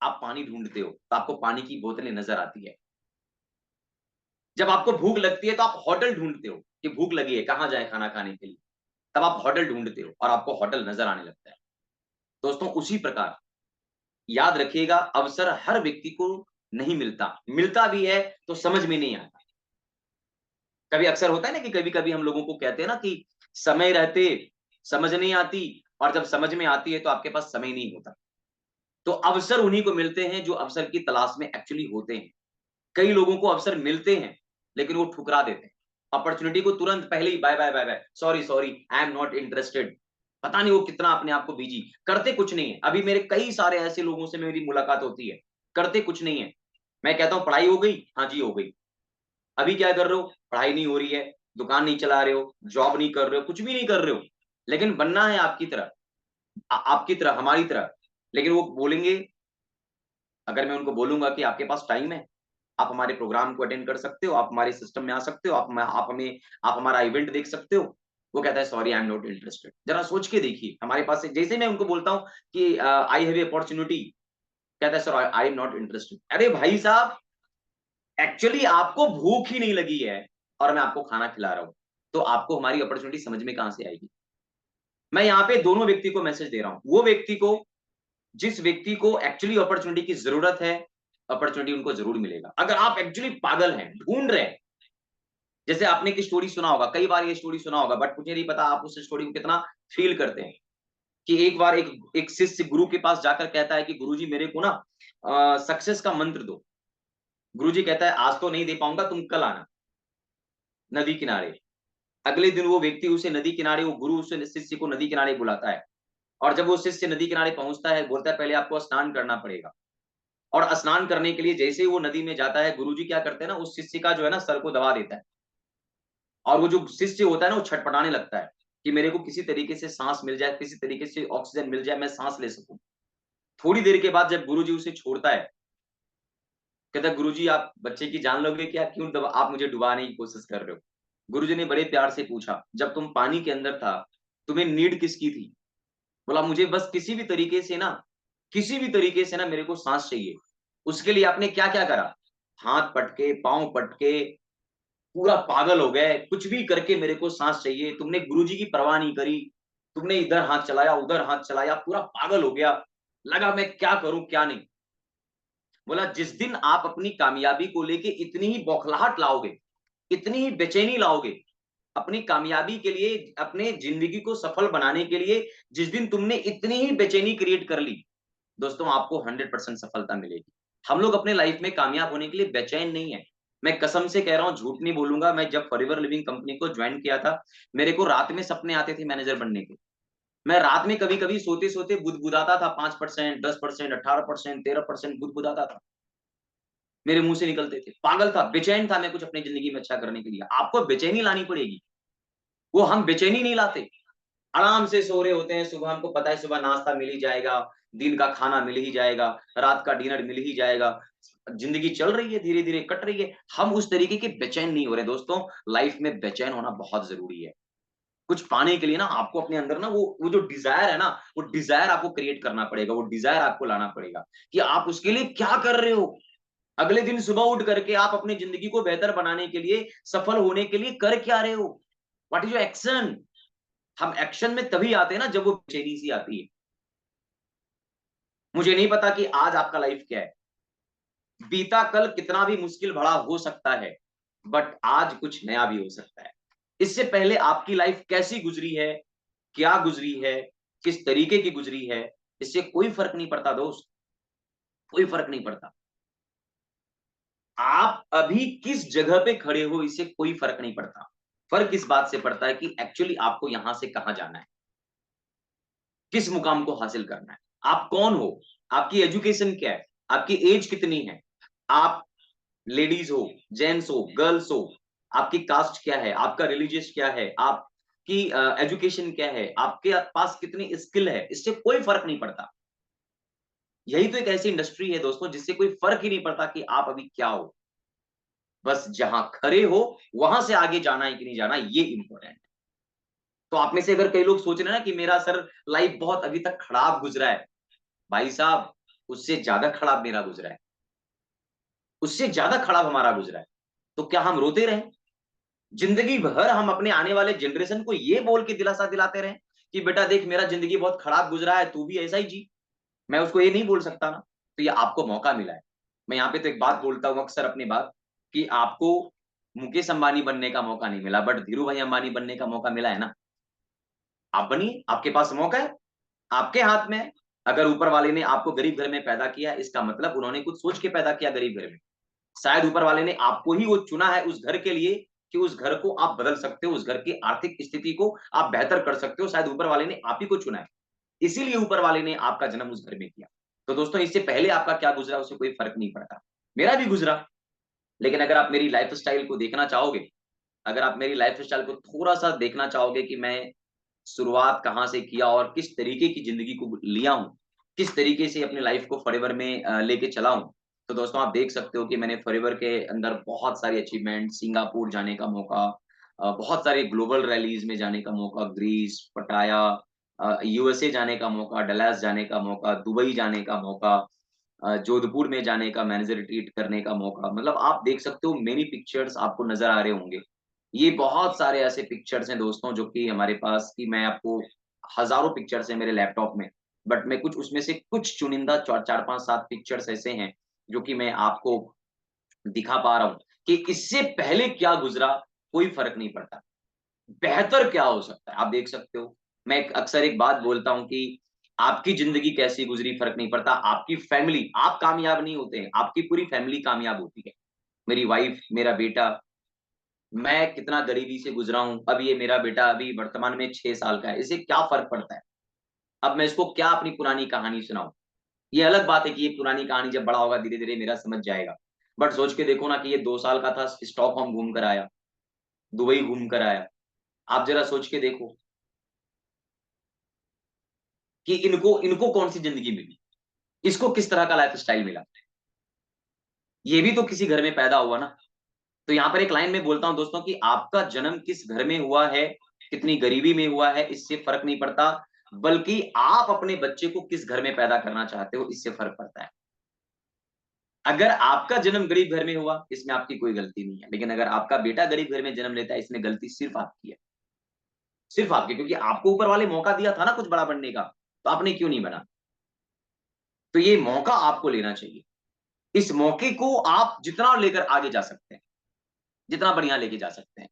Speaker 2: आप पानी ढूँढते हो, तो आपको पानी की बोतलें नज़र आती है। जब आपको भूख लगती है, तो आप होटल ढूँढते हो कि भूख लगी है, कहाँ जाएँ खाना खाने के लिए? तब आप होटल ढूँढते हो और आपको होटल नज़र आने लगता है। दोस्तों उसी प्रकार याद रखिएगा, अवसर हर व्यक्ति को नहीं मिलता, मिलता भी है तो समझ में नहीं आता। कभी अक्सर होता है ना कि कभी-कभी हम लोगों को कहते हैं ना कि समय रहते समझ नहीं आती और जब समझ में आती है तो आपके पास समय नहीं होता। तो अवसर उन्हीं को मिलते हैं जो अवसर की तलाश में एक्चुअली होते हैं। कई लोगों को अवसर मिलते हैं, लेकिन वो ठुकरा देते हैं। अपॉर्च्युनिटी को तुरंत पहले ही bye, bye, bye, bye, sorry, sorry, I am not interested. पता नहीं वो कितना अपने आप को बिज़ी करते कुछ नहीं है। अभी मेरे कई सारे ऐसे लोगों से मेरी मुलाकात होती है, करते कुछ नहीं है। मैं कहता हूँ पढ़ाई हो गई? हाँ जी, हो गई। अभी क्या कर रहे हो? पढ़ाई नहीं हो रही है, दुकान नहीं चला रहे हो, जॉब नहीं कर रहे हो, कुछ भी नहीं कर रहे हो, लेकिन बनना है आपकी तरह, आपकी तरह, हमारी तरह। लेकिन वो बोलेंगे, अगर मैं उनको बोलूँगा कि आपके पास टाइम है? आप हमारे प्रोग्राम को अटेंड कर सकते हो, आप हमारे सिस्टम में आ सकते हो, आप हमारा इवेंट देख सकते हो। वो कहता है sorry I am not interested. जरा सोच के देखिए, हमारे पास से जैसे मैं उनको बोलता हूँ कि आई हैव ए अपॉर्चुनिटी, कहता है sir I am not interested. अरे भाई साहब, एक्चुअली आपको भूख ही नहीं लगी है और मैं आपको खाना खिला रहा हूं, तो आपको हमारी अपॉर्चुनिटी समझ में कहां से आएगी? मैं यहाँ पे दोनों व्यक्ति को मैसेज दे रहा हूं, वो व्यक्ति को जिस व्यक्ति को एक्चुअली अपॉर्चुनिटी की जरूरत है, अपॉर्चुनिटी उनको जरूर मिलेगा। अगर आप एक्चुअली पागल हैं, ढूंढ रहे हैं, जैसे आपने एक स्टोरी सुना होगा, कई बार ये स्टोरी सुना होगा, बट मुझे नहीं पता आप उस स्टोरी को कितना फील करते हैं, कि एक बार एक शिष्य गुरु के पास जाकर कहता है कि गुरुजी मेरे को ना सक्सेस का मंत्र दो। गुरुजी कहता है आज तो नहीं दे पाऊंगा, तुम कल आना नदी किनारे। अगले दिन वो व्यक्ति उसे नदी किनारे, वो गुरु उस शिष्य को नदी किनारे बुलाता है, और जब वो शिष्य नदी किनारे पहुंचता है, बोलता है पहले आपको स्नान करना पड़ेगा। और स्नान करने के लिए जैसे ही वो नदी में जाता है, गुरुजी क्या करते हैं ना, उस शिष्य का जो है ना सर को दबा देता है, और वो जो शिष्य होता है ना वो छटपटाने लगता है कि मेरे को किसी तरीके से सांस मिल जाए, किसी तरीके से ऑक्सीजन मिल जाए, मैं सांस ले सकूं। थोड़ी देर के बाद जब गुरुजी उसे छोड़ता है, कहता है गुरुजी आप बच्चे की जान लोगे क्या, क्यों आप मुझे डुबाने की कोशिश कर रहे हो? गुरुजी ने बड़े प्यार से पूछा, जब तुम पानी के अंदर था, तुम्हें नीड किसकी थी? बोला मुझे बस किसी भी तरीके से ना, किसी भी तरीके से ना मेरे को सांस चाहिए। उसके लिए आपने क्या क्या करा? हाथ पटके, पांव पटके, पूरा पागल हो गए, कुछ भी करके मेरे को सांस चाहिए। तुमने गुरुजी की परवाह नहीं करी, तुमने इधर हाथ चलाया, उधर हाथ चलाया, पूरा पागल हो गया, लगा मैं क्या करूं क्या नहीं। बोला जिस दिन आप अपनी कामयाबी को लेके इतनी ही बौखलाहट लाओगे, इतनी ही बेचैनी लाओगे, अपनी कामयाबी के लिए, अपने जिंदगी को सफल बनाने के लिए, जिस दिन तुमने इतनी ही बेचैनी क्रिएट कर ली, दोस्तों आपको 100% सफलता मिलेगी। हम लोग अपने लाइफ में कामयाब होने के लिए बेचैन नहीं है। मैं कसम से कह रहा हूं, झूठ नहीं बोलूंगा, मैं जब फॉरएवर लिविंग कंपनी को ज्वाइन किया था, मेरे को रात में सपने आते थे मैनेजर बनने के। मैं रात में कभी कभी सोते सोते बुदबुदाता था, 5%, 10%, 18%, 13% बुदबुदाता था, मेरे मुंह से निकलते थे। पागल था, बेचैन था मैं कुछ अपनी जिंदगी में अच्छा करने के लिए। आपको बेचैनी लानी पड़ेगी, वो हम बेचैनी नहीं लाते। आराम से सो रहे होते हैं, सुबह हमको पता है सुबह नाश्ता मिल ही जाएगा, दिन का खाना मिल ही जाएगा, रात का डिनर मिल ही जाएगा, जिंदगी चल रही है, धीरे धीरे कट रही है। हम उस तरीके के बेचैन नहीं हो रहे दोस्तों। लाइफ में बेचैन होना बहुत जरूरी है। कुछ पाने के लिए ना आपको अपने अंदर ना वो जो डिजायर है ना, वो डिजायर आपको क्रिएट करना पड़ेगा, वो डिजायर आपको लाना पड़ेगा कि आप उसके लिए क्या कर रहे हो। अगले दिन सुबह उठ करके आप अपनी जिंदगी को बेहतर बनाने के लिए, सफल होने के लिए कर क्या रहे हो? What is your action? हम एक्शन में तभी आते हैं ना जब वो बेचैनी सी आती है। मुझे नहीं पता कि आज आपका लाइफ क्या है, बीता कल कितना भी मुश्किल भरा हो सकता है, बट आज कुछ नया भी हो सकता है। इससे पहले आपकी लाइफ कैसी गुजरी है, क्या गुजरी है, किस तरीके की गुजरी है, इससे कोई फर्क नहीं पड़ता दोस्त, कोई फर्क नहीं पड़ता। आप अभी किस जगह पे खड़े हो, इससे कोई फर्क नहीं पड़ता। फर्क इस बात से पड़ता है कि एक्चुअली आपको यहां से कहां जाना है, किस मुकाम को हासिल करना है, आप कौन हो, आपकी एजुकेशन क्या है, आपकी एज कितनी है, आप लेडीज हो, जेंट्स हो, गर्ल्स हो, आपकी कास्ट क्या है, आपका रिलीजियस क्या है, आपकी एजुकेशन क्या है, आपके पास कितनी स्किल है, इससे कोई फर्क नहीं पड़ता। यही तो एक ऐसी इंडस्ट्री है दोस्तों जिससे कोई फर्क ही नहीं पड़ता कि आप अभी क्या हो, बस जहां खड़े हो वहां से आगे जाना है कि नहीं जाना, ये इंपॉर्टेंट है। तो आप में से अगर कई लोग सोच रहे हैं ना कि मेरा सर लाइफ बहुत अभी तक खराब गुजरा है, भाई साहब उससे ज्यादा खराब मेरा गुजरा है, उससे ज्यादा खराब हमारा गुजरा है। तो क्या हम रोते रहें? जिंदगी भर हम अपने आने वाले जनरेशन को ये बोल के दिलासा दिलाते रहें कि बेटा देख मेरा जिंदगी बहुत खराब गुजरा है, तू भी ऐसा ही जी? मैं उसको ये नहीं बोल सकता ना। तो ये आपको मौका मिला है। मैं यहाँ पे तो एक बात बोलता हूँ अक्सर अपनी बात, कि आपको मुकेश अंबानी बनने का मौका नहीं मिला, बट धीरू भाई अंबानी बनने का मौका मिला है ना। आप बनिए, आपके पास मौका है, आपके हाथ में है। अगर ऊपर वाले ने आपको गरीब घर में पैदा किया, इसका मतलब उन्होंने कुछ सोच के पैदा किया गरीब घर में। शायद ऊपर वाले ने आपको ही वो चुना है उस घर के लिए, कि उस घर को आप बदल सकते हो, उस घर की आर्थिक स्थिति को आप बेहतर कर सकते हो। शायद ऊपर वाले ने आप ही को चुना है, इसीलिए ऊपर वाले ने आपका जन्म उस घर में किया। तो दोस्तों इससे पहले आपका क्या गुजरा उससे कोई फर्क नहीं पड़ता। मेरा भी गुजरा, लेकिन अगर आप मेरी लाइफ स्टाइल को देखना चाहोगे, अगर आप मेरी लाइफ स्टाइल को थोड़ा सा देखना चाहोगे कि मैं शुरुआत कहाँ से किया और किस तरीके की जिंदगी को लिया हूँ, किस तरीके से अपने लाइफ को फॉरएवर में लेके चला हूँ, तो दोस्तों आप देख सकते हो कि मैंने फॉरएवर के अंदर बहुत सारी अचीवमेंट, सिंगापुर जाने का मौका, बहुत सारे ग्लोबल रैलीज में जाने का मौका, ग्रीस, पटाया, यूएसए जाने का मौका, डलास जाने का मौका, दुबई जाने का मौका, जोधपुर में जाने का, मैनेजर रिट्रीट करने का मौका। मतलब आप देख सकते हो मेनी पिक्चर्स आपको नजर आ रहे होंगे। ये बहुत सारे ऐसे पिक्चर्स हैं दोस्तों जो कि हमारे पास, कि मैं आपको, हजारों पिक्चर्स हैं मेरे लैपटॉप में, बट मैं कुछ उसमें से कुछ चुनिंदा चार पांच सात पिक्चर्स ऐसे हैं जो कि मैं आपको दिखा पा रहा हूं कि इससे पहले क्या गुजरा कोई फर्क नहीं पड़ता, बेहतर क्या हो सकता है आप देख सकते हो। मैं अक्सर एक बात बोलता हूं कि आपकी जिंदगी कैसी गुजरी फर्क नहीं पड़ता, आपकी फैमिली, आप कामयाब नहीं होते हैं, आपकी पूरी फैमिली कामयाब होती है। मेरी वाइफ, मेरा बेटा, मैं कितना गरीबी से गुजरा हूं, अब ये मेरा बेटा अभी वर्तमान में 6 साल का है, इससे क्या फर्क पड़ता है। अब मैं इसको क्या अपनी पुरानी कहानी सुनाऊं। ये अलग बात है कि ये पुरानी कहानी जब बड़ा होगा धीरे धीरे मेरा समझ जाएगा, बट सोच के देखो ना कि ये 2 साल का था, स्टॉकहोम घूम कर आया, दुबई घूम कर आया। आप जरा सोच के देखो कि इनको इनको कौन सी जिंदगी मिली, इसको किस तरह का लाइफ स्टाइल मिला। ये भी तो किसी घर में पैदा हुआ ना। तो यहाँ पर एक लाइन में बोलता हूं दोस्तों कि आपका जन्म किस घर में हुआ है, कितनी गरीबी में हुआ है, इससे फर्क नहीं पड़ता, बल्कि आप अपने बच्चे को किस घर में पैदा करना चाहते हो, इससे फर्क पड़ता है। अगर आपका जन्म गरीब घर में हुआ, इसमें आपकी कोई गलती नहीं है, लेकिन अगर आपका बेटा गरीब घर में जन्म लेता है, इसमें गलती सिर्फ आपकी है, सिर्फ आपकी, क्योंकि आपको ऊपर वाले मौका दिया था ना कुछ बड़ा बनने का, तो आपने क्यों नहीं बना। तो ये मौका आपको लेना चाहिए, इस मौके को आप जितना लेकर आगे जा सकते हैं, जितना बढ़िया लेके जा सकते हैं।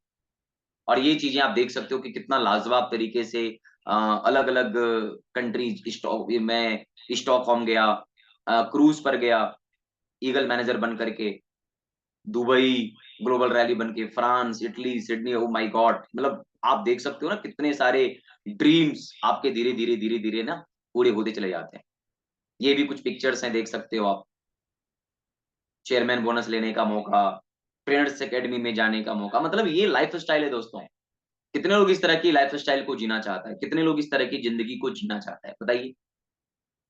Speaker 2: और ये चीजें आप देख सकते हो कि कितना लाजवाब तरीके से अलग अलग कंट्रीज, मैं स्टॉकहोम गया, क्रूज पर गया ईगल मैनेजर बन करके, दुबई ग्लोबल रैली बन के, France, Italy, Sydney, oh my God. मतलब आप देख सकते हो ना कितने सारे ड्रीम्स आपके धीरे धीरे धीरे धीरे ना पूरे होते चले जाते हैं। ये भी कुछ पिक्चर्स हैं, देख सकते हो आप। चेयरमैन बोनस लेने का मौका, ट्रेनर्स एकेडमी में जाने का मौका, मतलब ये लाइफ स्टाइल है दोस्तों। कितने लोग इस तरह की लाइफ स्टाइल को जीना चाहता है, कितने लोग इस तरह की जिंदगी को जीना चाहता है, बताइए।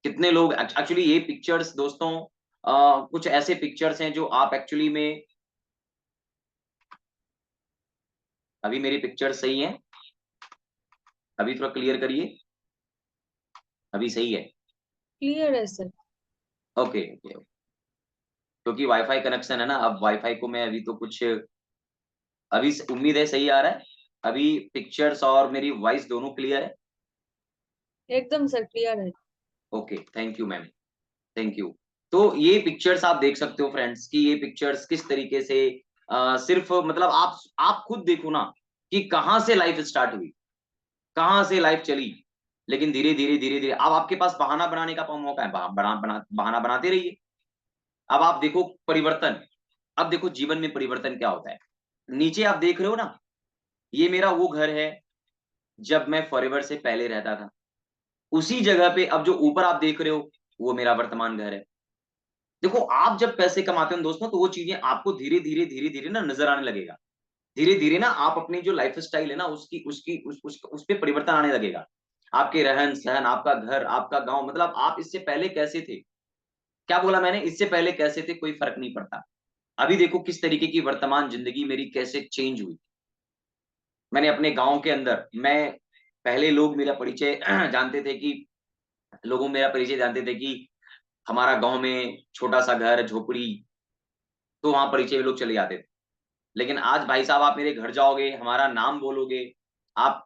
Speaker 2: कितने लोग एक्चुअली ये पिक्चर्स दोस्तों, कुछ ऐसे पिक्चर्स हैं जो आप एक्चुअली में, अभी मेरी पिक्चर सही है, अभी थोड़ा क्लियर करिए, अभी सही है।
Speaker 1: क्लियर है सर।
Speaker 2: Okay okay. क्योंकि वाईफाई कनेक्शन है ना, अब वाईफाई को मैं अभी तो कुछ, अभी उम्मीद है सही आ रहा है, अभी पिक्चर्स और मेरी वॉइस दोनों क्लियर है।
Speaker 1: एकदम सर क्लियर है।
Speaker 2: Okay, thank you ma'am, thank you. तो ये पिक्चर्स आप देख सकते हो फ्रेंड्स कि ये पिक्चर्स किस तरीके से, सिर्फ मतलब आप खुद देखो ना कि कहां से लाइफ स्टार्ट हुई, कहां से लाइफ चली, लेकिन धीरे धीरे धीरे धीरे अब आपके पास बहाना बनाने का मौका है, बहाना बनाते रहिए। अब आप देखो परिवर्तन, अब देखो जीवन में परिवर्तन क्या होता है। नीचे आप देख रहे हो ना, ये मेरा वो घर है जब मैं फॉरएवर से पहले रहता था, उसी जगह पे अब जो ऊपर आप देख रहे हो वो मेरा वर्तमान घर है। देखो आप जब पैसे कमाते हो दोस्तों, तो वो चीजें आपको धीरे धीरे धीरे धीरे ना नजर आने लगेगा। धीरे धीरे ना आप अपनी जो लाइफ स्टाइल है ना उसकी उसकी उस पे परिवर्तन आने लगेगा। आपके रहन सहन, आपका घर, आपका गांव, मतलब आप इससे पहले कैसे थे, क्या बोला मैंने, इससे पहले कैसे थे कोई फर्क नहीं पड़ता। अभी देखो किस तरीके की वर्तमान जिंदगी मेरी कैसे चेंज हुई। मैंने अपने गांव के अंदर, मैं पहले लोग मेरा परिचय जानते थे कि, लोगों मेरा परिचय जानते थे कि हमारा गांव में छोटा सा घर, झोपड़ी, तो वहां परिचय में लोग चले जाते थे। लेकिन आज भाई साहब आप मेरे घर जाओगे, हमारा नाम बोलोगे, आप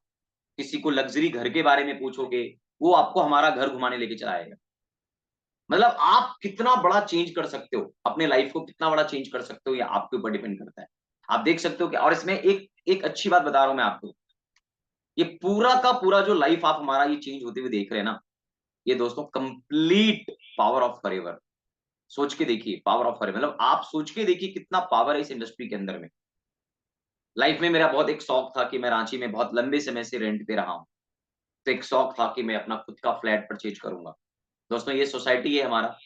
Speaker 2: किसी को लग्जरी घर के बारे में पूछोगे, वो आपको हमारा घर घुमाने लेके चलाएगा। मतलब आप कितना बड़ा चेंज कर सकते हो अपने लाइफ को, कितना बड़ा चेंज कर सकते हो, ये आपके ऊपर डिपेंड करता है। आप देख सकते हो कि, और इसमें एक एक अच्छी बात बता रहा हूं मैं आपको, ये पूरा का पूरा जो लाइफ आप हमारा ये चेंज होते हुए देख रहे हैं ना, ये दोस्तों कंप्लीट पावर ऑफ फॉरएवर। सोच के देखिए, पावर ऑफ फॉरएवर, मतलब आप सोच के देखिए कितना पावर है इस इंडस्ट्री के अंदर में। लाइफ में मेरा बहुत एक शौक था कि मैं रांची में बहुत लंबे समय से रेंट पे रहा हूं, तो एक शौक था कि मैं अपना खुद का फ्लैट परचेज करूंगा। दोस्तों ये सोसाइटी है हमारा,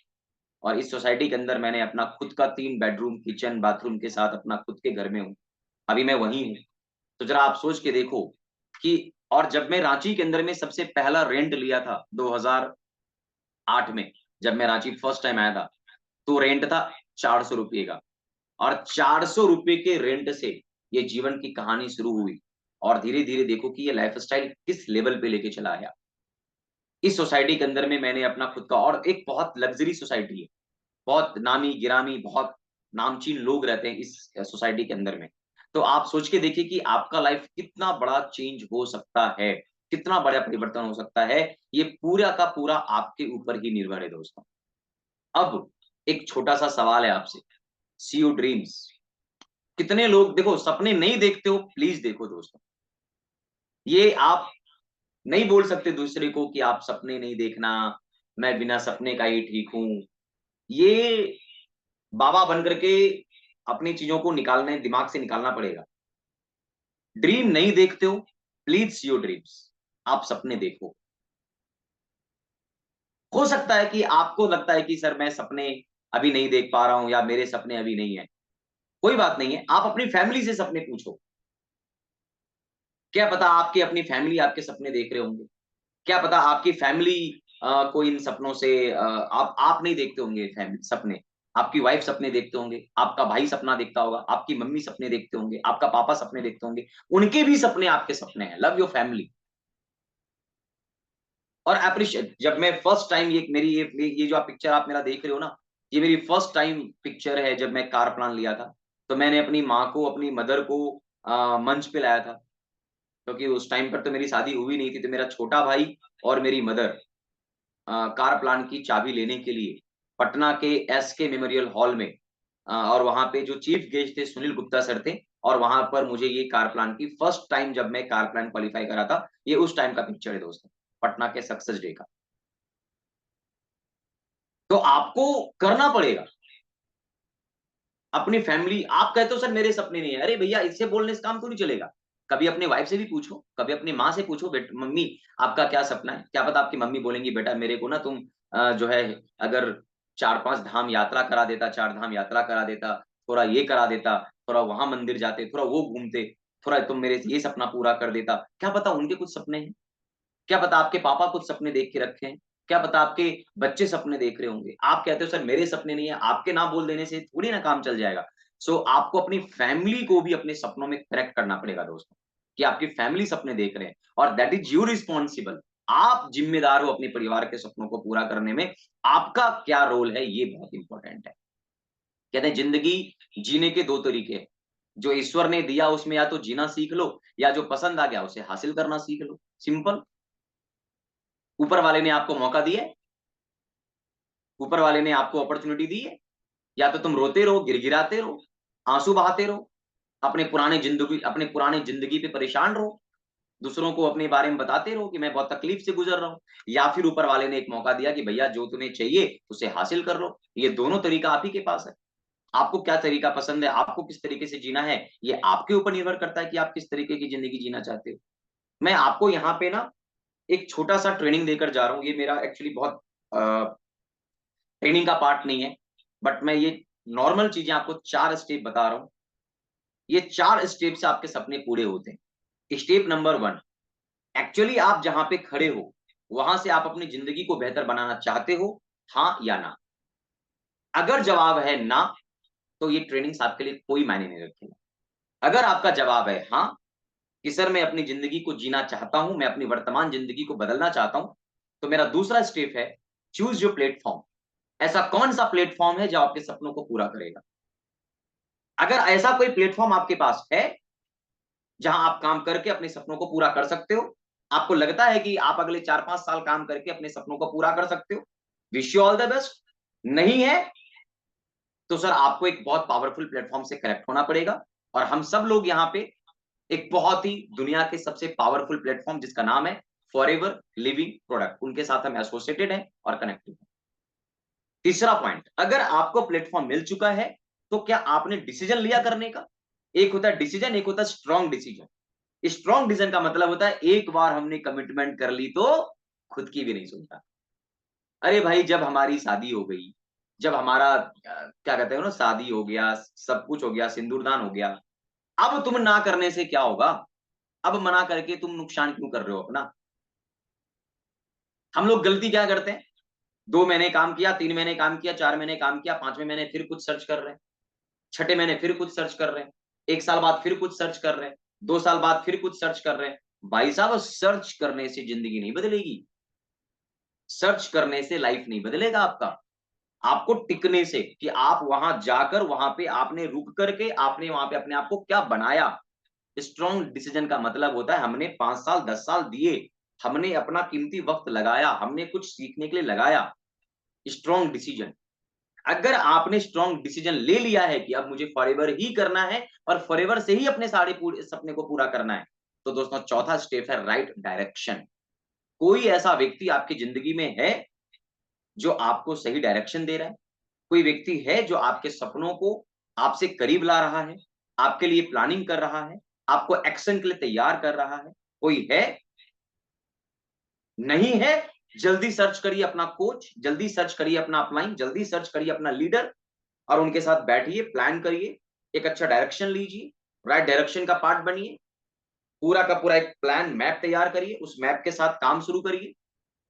Speaker 2: और इस सोसाइटी के अंदर मैंने अपना खुद का 3 बेडरूम, किचन, बाथरूम के साथ अपना खुद के घर में हूँ। अभी मैं वहीं हूँ। तो जरा आप सोच के देखो कि, और जब मैं रांची के अंदर में सबसे पहला रेंट लिया था 2008 में, जब मैं रांची फर्स्ट टाइम आया था, तो रेंट था 400 रुपये का, और 400 रुपये के रेंट से ये जीवन की कहानी शुरू हुई, और धीरे धीरे देखो कि ये लाइफस्टाइल किस लेवल पे लेके चला आया। इस सोसाइटी के अंदर में मैंने अपना खुद का, और एक बहुत लग्जरी सोसाइटी है, बहुत नामी गिरामी, बहुत नामचीन लोग रहते हैं इस सोसाइटी के अंदर में। तो आप सोच के देखिए कि आपका लाइफ कितना बड़ा चेंज हो सकता है, कितना बड़ा परिवर्तन हो सकता है। ये पूरा का पूरा आपके ऊपर ही निर्भर है दोस्तों। अब एक छोटा सा सवाल है आपसे, सी यू ड्रीम्स। कितने लोग देखो सपने नहीं देखते हो? प्लीज देखो दोस्तों, ये आप नहीं बोल सकते दूसरे को कि आप सपने नहीं देखना, मैं बिना सपने का ही ठीक हूं। ये बाबा बन करके अपनी चीजों को निकालने, दिमाग से निकालना पड़ेगा। ड्रीम नहीं देखते हो? प्लीज सी योर ड्रीम्स, आप सपने देखो। हो सकता है कि आपको लगता है कि सर मैं सपने अभी नहीं देख पा रहा हूं, या मेरे सपने अभी नहीं है। कोई बात नहीं है, आप अपनी फैमिली से सपने पूछो। क्या पता आपकी अपनी फैमिली आपके सपने देख रहे होंगे। क्या पता आपकी फैमिली को इन सपनों से आप नहीं देखते होंगे फैमिली सपने, आपकी वाइफ सपने देखते होंगे, आपका भाई सपना देखता होगा, आपकी मम्मी सपने देखते होंगे, आपका पापा सपने देखते होंगे। उनके भी सपने आपके सपने हैं। लव योर फैमिली और अप्रिशिएट। जब मैं फर्स्ट टाइम ये मेरी ये जो आप पिक्चर आप मेरा देख रहे हो ना, ये मेरी फर्स्ट टाइम पिक्चर है जब मैं कार प्लान लिया था। तो मैंने अपनी माँ को, अपनी मदर को मंच पे लाया था, क्योंकि उस टाइम पर तो मेरी शादी हुई नहीं थी। तो मेरा छोटा भाई और मेरी मदर कार प्लान की चाबी लेने के लिए पटना के एसके मेमोरियल हॉल में, और वहां पे जो चीफ गेस्ट थे सुनील गुप्ता सर थे, और वहां पर मुझे ये कार प्लान की फर्स्ट टाइम जब मैं कार प्लान क्वालिफाई करा था, ये उस टाइम का पिक्चर है दोस्तों, पटना के सक्सेस डे का। तो आपको करना पड़ेगा अपनी फैमिली। आप कहते हो सर मेरे सपने नहीं है, अरे भैया इससे बोलने से काम तो नहीं चलेगा। कभी अपने वाइफ से भी पूछो, कभी अपनी माँ से पूछो, बेटा मम्मी आपका क्या सपना है। क्या पता आपकी मम्मी बोलेंगी बेटा मेरे को ना तुम जो है, अगर 4-5 धाम यात्रा करा देता, 4 धाम यात्रा करा देता, थोड़ा ये करा देता, थोड़ा वहां मंदिर जाते, थोड़ा वो घूमते, थोड़ा तुम मेरे से ये सपना पूरा कर देता। क्या पता उनके कुछ सपने हैं। क्या पता आपके पापा कुछ सपने देख के रखे हैं। क्या पता आपके बच्चे सपने देख रहे होंगे। आप कहते हो सर मेरे सपने नहीं है, आपके ना बोल देने से थोड़ी ना काम चल जाएगा। सो आपको अपनी फैमिली को भी अपने सपनों में करेक्ट करना पड़ेगा दोस्तों, कि आपकी फैमिली सपने देख रहे हैं, और दैट इज यू रिस्पॉन्सिबल। आप जिम्मेदार हो अपने परिवार के सपनों को पूरा करने में। आपका क्या रोल है ये बहुत इंपॉर्टेंट है। कहते हैं जिंदगी जीने के दो तरीके हैं, जो ईश्वर ने दिया उसमें या तो जीना सीख लो, या जो पसंद आ गया उसे हासिल करना सीख लो। सिंपल। ऊपर वाले ने आपको मौका दिया है, ऊपर वाले ने आपको अपॉर्चुनिटी दी है, या तो तुम रोते रहो, गिड़गिड़ाते रहो, आंसू बहाते रहो, अपने पुराने जिंदगी पे परेशान रहो, दूसरों को अपने बारे में बताते रहो कि मैं बहुत तकलीफ से गुजर रहा हूं, या फिर ऊपर वाले ने एक मौका दिया कि भैया जो तुम्हें चाहिए उसे हासिल कर लो। ये दोनों तरीका आप ही के पास है। आपको क्या तरीका पसंद है, आपको किस तरीके से जीना है, ये आपके ऊपर निर्भर करता है कि आप किस तरीके की जिंदगी जीना चाहते हो। मैं आपको यहाँ पे ना एक छोटा सा ट्रेनिंग देकर जा रहा हूँ। ये मेरा एक्चुअली बहुत ट्रेनिंग का पार्ट नहीं है, बट मैं ये नॉर्मल चीजें आपको 4 स्टेप बता रहा हूँ। ये 4 स्टेप से आपके सपने पूरे होते हैं। स्टेप नंबर 1, एक्चुअली आप जहां पे खड़े हो वहां से आप अपनी जिंदगी को बेहतर बनाना चाहते हो, हाँ या ना? अगर जवाब है ना, तो ये ट्रेनिंग्स आपके लिए कोई मायने नहीं रखेगा। अगर आपका जवाब है हाँ, कि सर मैं अपनी जिंदगी को जीना चाहता हूं, मैं अपनी वर्तमान जिंदगी को बदलना चाहता हूं, तो मेरा दूसरा स्टेप है चूज योर प्लेटफॉर्म। ऐसा कौन सा प्लेटफॉर्म है जो आपके सपनों को पूरा करेगा? अगर ऐसा कोई प्लेटफॉर्म आपके पास है जहां आप काम करके अपने सपनों को पूरा कर सकते हो, आपको लगता है कि आप अगले 4-5 साल काम करके अपने सपनों को पूरा कर सकते हो, wish you all the best. नहीं है तो सर आपको एक बहुत पावरफुल प्लेटफॉर्म से कनेक्ट होना पड़ेगा। और हम सब लोग यहाँ पे एक बहुत ही दुनिया के सबसे पावरफुल प्लेटफॉर्म जिसका नाम है फॉरएवर लिविंग प्रोडक्ट, उनके साथ हम एसोसिएटेड हैं और कनेक्टेड हैं। तीसरा पॉइंट, अगर आपको प्लेटफॉर्म मिल चुका है तो क्या आपने डिसीजन लिया करने का? एक होता है डिसीजन, एक होता है स्ट्रॉन्ग डिसीजन। स्ट्रॉन्ग डिसीजन का मतलब होता है एक बार हमने कमिटमेंट कर ली तो खुद की भी नहीं सुनता। अरे भाई जब हमारी शादी हो गई, जब हमारा क्या कहते हैं ना, शादी हो गया, सब कुछ हो गया, सिंदूरदान हो गया, अब तुम ना करने से क्या होगा? अब मना करके तुम नुकसान क्यों कर रहे हो अपना? हम लोग गलती क्या करते हैं? 2 महीने काम किया, 3 महीने काम किया, 4 महीने काम किया, 5वें महीने फिर कुछ सर्च कर रहे हैं, 6ठे महीने फिर कुछ सर्च कर रहे हैं, 1 साल बाद फिर कुछ सर्च कर रहे हैं, 2 साल बाद फिर कुछ सर्च कर रहे हैं। भाई साहब, सर्च करने से जिंदगी नहीं बदलेगी, सर्च करने से लाइफ नहीं बदलेगा आपका। आपको टिकने से, कि आप वहां जाकर, वहां पे आपने रुक करके आपने वहां पे अपने आप को क्या बनाया। स्ट्रॉन्ग डिसीजन का मतलब होता है हमने 5 साल 10 साल दिए, हमने अपना कीमती वक्त लगाया, हमने कुछ सीखने के लिए लगाया। Strong decision. अगर आपने स्ट्रॉन्ग डिसीजन ले लिया है कि अब मुझे फॉरएवर ही करना है और फॉरएवर से ही अपने सारे पूरे सपने को पूरा करना है, तो दोस्तों चौथा स्टेप है राइट डायरेक्शन। कोई ऐसा व्यक्ति आपकी जिंदगी में है जो आपको सही डायरेक्शन दे रहा है, कोई व्यक्ति है जो आपके सपनों को आपसे करीब ला रहा है, आपके लिए प्लानिंग कर रहा है, आपको एक्शन के लिए तैयार कर रहा है, कोई है? नहीं है? जल्दी सर्च करिए अपना कोच, जल्दी सर्च करिए अपना अपलाइन, जल्दी सर्च करिए अपना लीडर और उनके साथ बैठिए, प्लान करिए, एक अच्छा डायरेक्शन लीजिए, राइट डायरेक्शन का पार्ट बनिए, पूरा का पूरा एक प्लान मैप तैयार करिए, उस मैप के साथ काम शुरू करिए।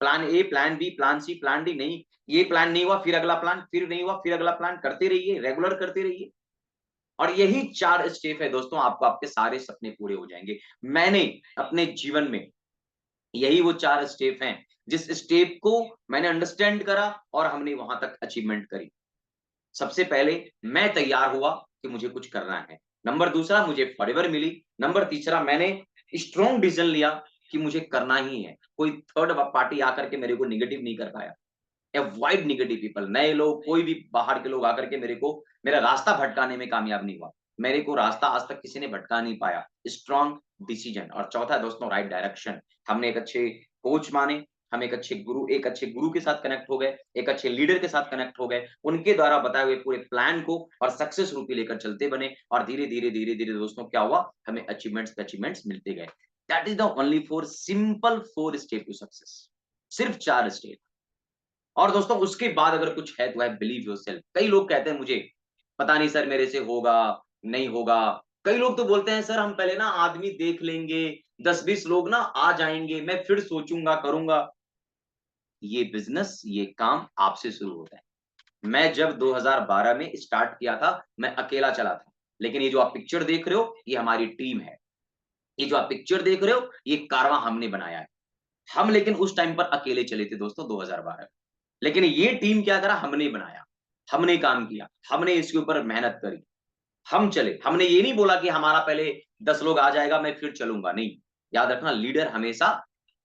Speaker 2: Plan A, plan B, plan C, plan D, नहीं ये प्लान नहीं हुआ फिर अगला प्लान, फिर नहीं हुआ फिर अगला प्लान, करते रहिए, रेगुलर करते रहिए। और यही 4 स्टेप है दोस्तों, आपको आपके सारे सपने पूरे हो जाएंगे। मैंने अपने जीवन में यही वो 4 स्टेप हैं, जिस स्टेप को मैंने अंडरस्टैंड करा और हमने वहां तक अचीवमेंट करी। सबसे पहले मैं तैयार हुआ कि मुझे कुछ करना है। नंबर दूसरा, मुझे फॉरएवर मिली। नंबर तीसरा, मैंने स्ट्रॉन्ग डिसीजन लिया कि मुझे करना ही है। कोई थर्ड पार्टी आकर के मेरे को निगेटिव नहीं कर पाया। अवॉइड नेगेटिव पीपल, नए लोग, कोई भी बाहर के लोग आकर के मेरे को मेरा रास्ता भटकाने में कामयाब नहीं हुआ। मेरे को रास्ता आज तक किसी ने भटका नहीं पाया। Strong decision. और चौथा दोस्तों, राइट डायरेक्शन। हमने एक अच्छे कोच माने, हम एक अच्छे गुरु के साथ कनेक्ट हो गए, एक अच्छे लीडर के साथ कनेक्ट हो गए, उनके द्वारा बताए हुए पूरे प्लान को और सक्सेस रूपी लेकर चलते बने। और धीरे धीरे धीरे धीरे दोस्तों क्या हुआ, हमें अचीवमेंट्स मिलते गए। That is the only four simple 4 step to success. सिर्फ 4 स्टेप। और दोस्तों उसके बाद अगर कुछ है तो है बिलीव योरसेल्फ। कई लोग कहते हैं मुझे, पता नहीं सर मेरे से होगा नहीं होगा। कई लोग तो बोलते हैं सर हम पहले ना आदमी देख लेंगे, 10-20 लोग ना आ जाएंगे, मैं फिर सोचूंगा करूंगा। ये बिजनेस, ये काम आपसे शुरू होता है। मैं जब 2012 में स्टार्ट किया था, मैं अकेला चला था। लेकिन ये जो आप पिक्चर देख रहे हो, ये हमारी टीम है। ये जो आप पिक्चर देख रहे हो, ये कारवां हमने बनाया है। हम लेकिन उस टाइम पर अकेले चले थे दोस्तों 2012 में। लेकिन ये टीम क्या करा, हमने बनाया, हमने काम किया, हमने इसके ऊपर मेहनत करी, हम चले। हमने ये नहीं बोला कि हमारा पहले 10 लोग आ जाएगा मैं फिर चलूंगा, नहीं। याद रखना, लीडर हमेशा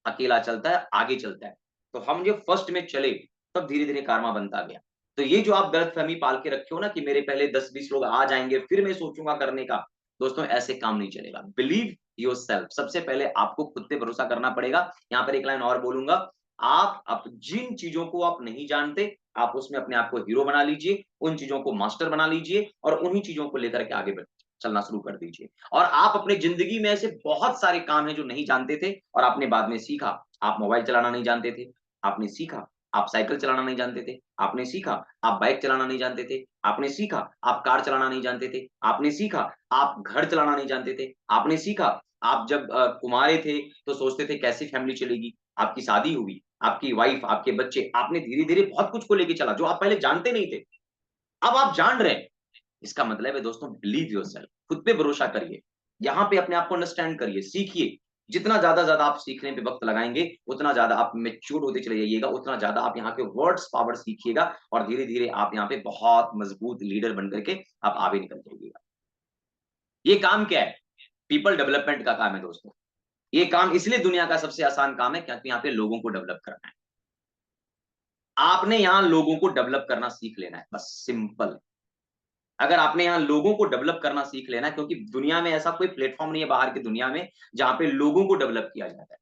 Speaker 2: अकेला चलता है, आगे चलता है। तो हम जब फर्स्ट में चले, तब धीरे धीरे कारवा बनता गया। तो ये जो आप गलतफहमी पाल के रखे हो ना कि मेरे पहले 10-20 लोग आ जाएंगे फिर मैं सोचूंगा करने का, दोस्तों ऐसे काम नहीं चलेगा। Believe yourself. सबसे पहले आपको खुद पे भरोसा करना पड़ेगा। यहाँ पर एक लाइन और बोलूंगा, आप जिन चीजों को आप नहीं जानते, आप उसमें अपने आप को हीरो बना लीजिए, उन चीजों को मास्टर बना लीजिए और उन्हीं चीजों को लेकर के आगे चलना शुरू कर दीजिए। और आप अपने जिंदगी में ऐसे बहुत सारे काम हैं जो नहीं जानते थे और आपने बाद में सीखा। आप मोबाइल चलाना नहीं जानते थे, आपने सीखा। आप साइकिल चलाना नहीं जानते थे, आपने सीखा। आप बाइक चलाना नहीं जानते थे, आपने सीखा। आप कार चलाना नहीं जानते थे, आपने सीखा। आप घर चलाना नहीं जानते थे, आपने सीखा। आप जब कुंवारे थे तो सोचते थे कैसी फैमिली चलेगी, आपकी शादी हुई, आपकी वाइफ, आपके बच्चे, आपने धीरे धीरे बहुत कुछ को लेके चला जो आप पहले जानते नहीं थे, अब आप जान रहे हैं। इसका मतलब है दोस्तों, बिलीव योरसेल्फ। खुद पे भरोसा करिए। यहाँ पे अपने आप को अंडरस्टैंड करिए, सीखिए। जितना ज्यादा आप सीखने पे वक्त लगाएंगे, उतना ज्यादा आप मैच्योर होते चले जाइएगा, उतना ज्यादा आप यहाँ के वर्ड्स पावर सीखिएगा और धीरे धीरे आप यहाँ पे बहुत मजबूत लीडर बन करके आप आगे निकल जाइएगा। ये काम क्या है? पीपल डेवलपमेंट का काम है दोस्तों। ये काम इसलिए दुनिया का सबसे आसान काम है क्योंकि यहाँ पे लोगों को डेवलप करना है। आपने यहाँ लोगों को डेवलप करना सीख लेना है, बस सिंपल। अगर आपने यहाँ लोगों को डेवलप करना सीख लेना, क्योंकि दुनिया में ऐसा कोई प्लेटफॉर्म नहीं है बाहर की दुनिया में जहां पे लोगों को डेवलप किया जाता है।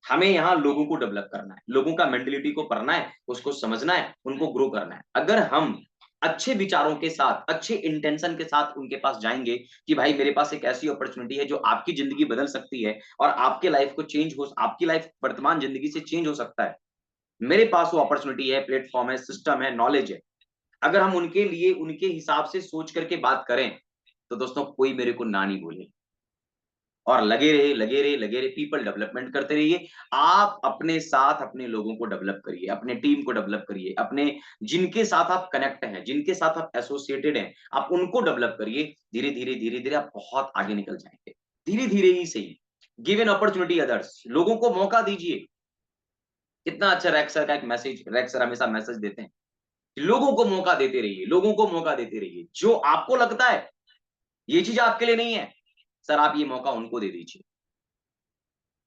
Speaker 2: हमें यहाँ लोगों को डेवलप करना है, लोगों का मेंटलिटी को पढ़ना है, उसको समझना है, उनको ग्रो करना है। अगर हम अच्छे विचारों के साथ, अच्छे इंटेंशन के साथ उनके पास जाएंगे कि भाई मेरे पास एक ऐसी अपॉर्चुनिटी है जो आपकी जिंदगी बदल सकती है और आपके लाइफ को चेंज हो, आपकी लाइफ वर्तमान जिंदगी से चेंज हो सकता है, मेरे पास वो अपॉर्चुनिटी है, प्लेटफॉर्म है, सिस्टम है, नॉलेज है। अगर हम उनके लिए उनके हिसाब से सोच करके बात करें, तो दोस्तों कोई मेरे को ना नहीं बोले। और लगे रहे लगे रहे लगे रहे, पीपल डेवलपमेंट करते रहिए। आप अपने साथ अपने लोगों को डेवलप करिए, अपने टीम को डेवलप करिए, अपने जिनके साथ आप कनेक्ट हैं, जिनके साथ आप एसोसिएटेड हैं, आप उनको डेवलप करिए। धीरे धीरे धीरे धीरे आप बहुत आगे निकल जाएंगे, धीरे धीरे ही सही। गिव एन अपॉर्चुनिटी अदर्स, लोगों को मौका दीजिए। कितना अच्छा रैक सर का एक मैसेज, रैक सर हमेशा मैसेज देते हैं, लोगों को मौका देते रहिए, लोगों को मौका देते रहिए। जो आपको लगता है ये चीज आपके लिए नहीं है, सर आप ये मौका उनको दे दीजिए।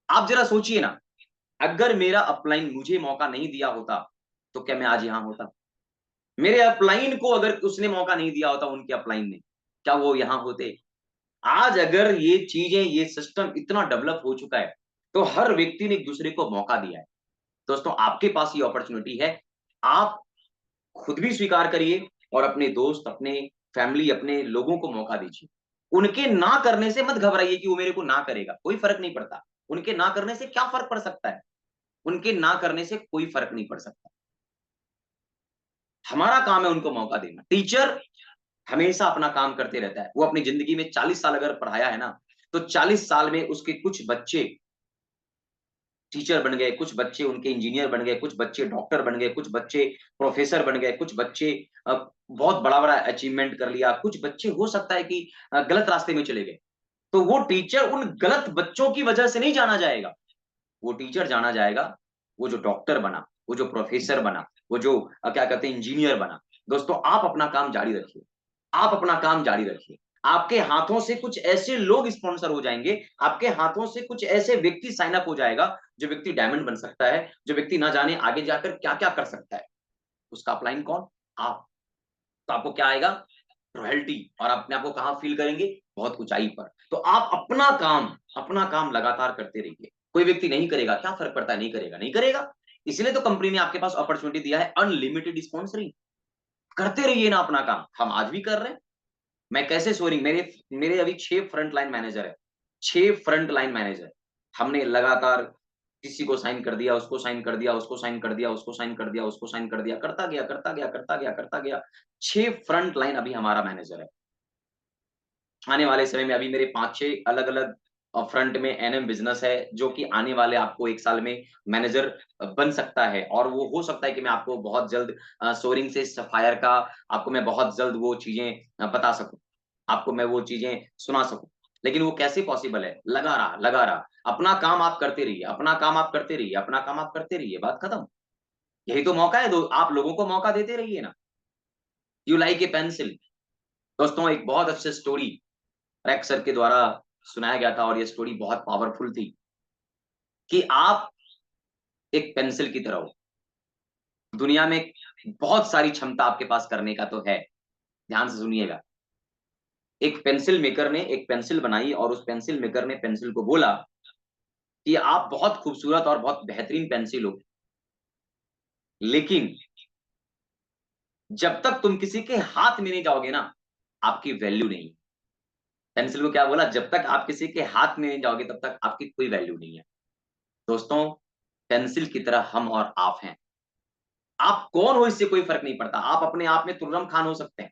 Speaker 2: आप जरा सोचिए ना, अगर मेरा अपलाइन मुझे मौका नहीं दिया होता तो क्या मैं आज यहां होता? मेरे अपलाइन को अगर उसने मौका नहीं दिया होता, उनके अपलाइन ने, क्या वो यहां होते? आज अगर ये चीजें, ये सिस्टम इतना डेवलप हो चुका है, तो हर व्यक्ति ने एक दूसरे को मौका दिया है। दोस्तों आपके पास ये अपॉर्चुनिटी है, आप खुद भी स्वीकार करिए और अपने दोस्त, अपने फैमिली, अपने लोगों को मौका दीजिए। उनके ना करने से मत घबराइए कि वो मेरे को ना करेगा, कोई फर्क नहीं पड़ता। उनके ना करने से क्या फर्क पड़ सकता है? उनके ना करने से कोई फर्क नहीं पड़ सकता। हमारा काम है उनको मौका देना। टीचर हमेशा अपना काम करते रहता है, वो अपनी जिंदगी में 40 साल अगर पढ़ाया है ना, तो 40 साल में उसके कुछ बच्चे टीचर बन गए, कुछ बच्चे उनके इंजीनियर बन गए, कुछ बच्चे डॉक्टर बन गए, कुछ बच्चे प्रोफेसर बन गए, कुछ बच्चे बहुत बड़ा-बड़ा अचीवमेंट कर लिया, कुछ बच्चे हो सकता है कि गलत रास्ते में चले गए। तो वो टीचर उन गलत बच्चों की वजह से नहीं जाना जाएगा, वो टीचर जाना जाएगा, वो जो डॉक्टर बना, वो जो प्रोफेसर बना, वो जो क्या कहते हैं इंजीनियर बना। दोस्तों आप अपना काम जारी रखिए, आप अपना काम जारी रखिए। आपके हाथों से कुछ ऐसे लोग स्पॉन्सर हो जाएंगे, आपके हाथों से कुछ ऐसे व्यक्ति साइन अप हो जाएगा, जो व्यक्ति डायमंड बन सकता है, जो व्यक्ति ना जाने आगे जाकर क्या-क्या कर सकता है। उसका अपलाइन कौन? आप। तो आपको क्या आएगा? रॉयल्टी। और अपने आप को कहां फील करेंगे? बहुत ऊंचाई पर। तो आप अपना काम लगातार करते रहिए। कोई व्यक्ति नहीं करेगा, क्या फर्क पड़ता है? नहीं करेगा, नहीं करेगा। इसलिए तो कंपनी ने आपके पास अपॉर्चुनिटी दिया है अनलिमिटेड स्पॉन्सरिंग। करते रहिए ना अपना काम, हम आज भी कर रहे हैं। मैं कैसे सोरिंग, मेरे मेरे अभी 6 फ्रंट लाइन मैनेजर है, 6 फ्रंट लाइन मैनेजर। हमने लगातार किसी को साइन कर दिया, उसको साइन कर दिया, उसको साइन कर दिया, उसको साइन कर दिया, उसको साइन कर दिया, करता गया, करता गया, करता गया, करता गया। 6 फ्रंट लाइन अभी हमारा मैनेजर है। आने वाले समय में अभी मेरे 5-6 अलग-अलग फ्रंट में एनएम बिज़नेस है, जो कि आने वाले आपको 1 साल में मैनेजर बन सकता है। और वो हो सकता है कि मैं आपको बहुत जल्द सोरिंग से सफायर का आपको मैं बहुत जल्द वो चीज़ें बता सकूँ। आपको मैं वो चीज़ें सुना सकूँ। लेकिन वो कैसे पॉसिबल है? लगा रहा, लगा रहा। अपना काम आप करते रहिए, अपना काम आप करते रहिए, अपना काम आप करते रहिए, बात खत्म। यही तो मौका है, दो आप लोगों को मौका देते रहिए ना। You like a pencil. दोस्तों एक बहुत अच्छी स्टोरी रैक सर के द्वारा सुनाया गया था, और ये स्टोरी बहुत पावरफुल थी कि आप एक पेंसिल की तरह हो। दुनिया में बहुत सारी क्षमता आपके पास करने का तो है। ध्यान से सुनिएगा। एक पेंसिल मेकर ने एक पेंसिल बनाई, और उस पेंसिल मेकर ने पेंसिल को बोला कि आप बहुत खूबसूरत और बहुत बेहतरीन पेंसिल हो, लेकिन जब तक तुम किसी के हाथ में नहीं जाओगे ना, आपकी वैल्यू नहीं। पेंसिल को क्या बोला? जब तक आप किसी के हाथ में नहीं जाओगे, तब तक आपकी कोई वैल्यू नहीं है। दोस्तों पेंसिल की तरह हम और आप हैं। आप कौन हो इससे कोई फर्क नहीं पड़ता। आप अपने आप में तुर्रम खान हो सकते हैं,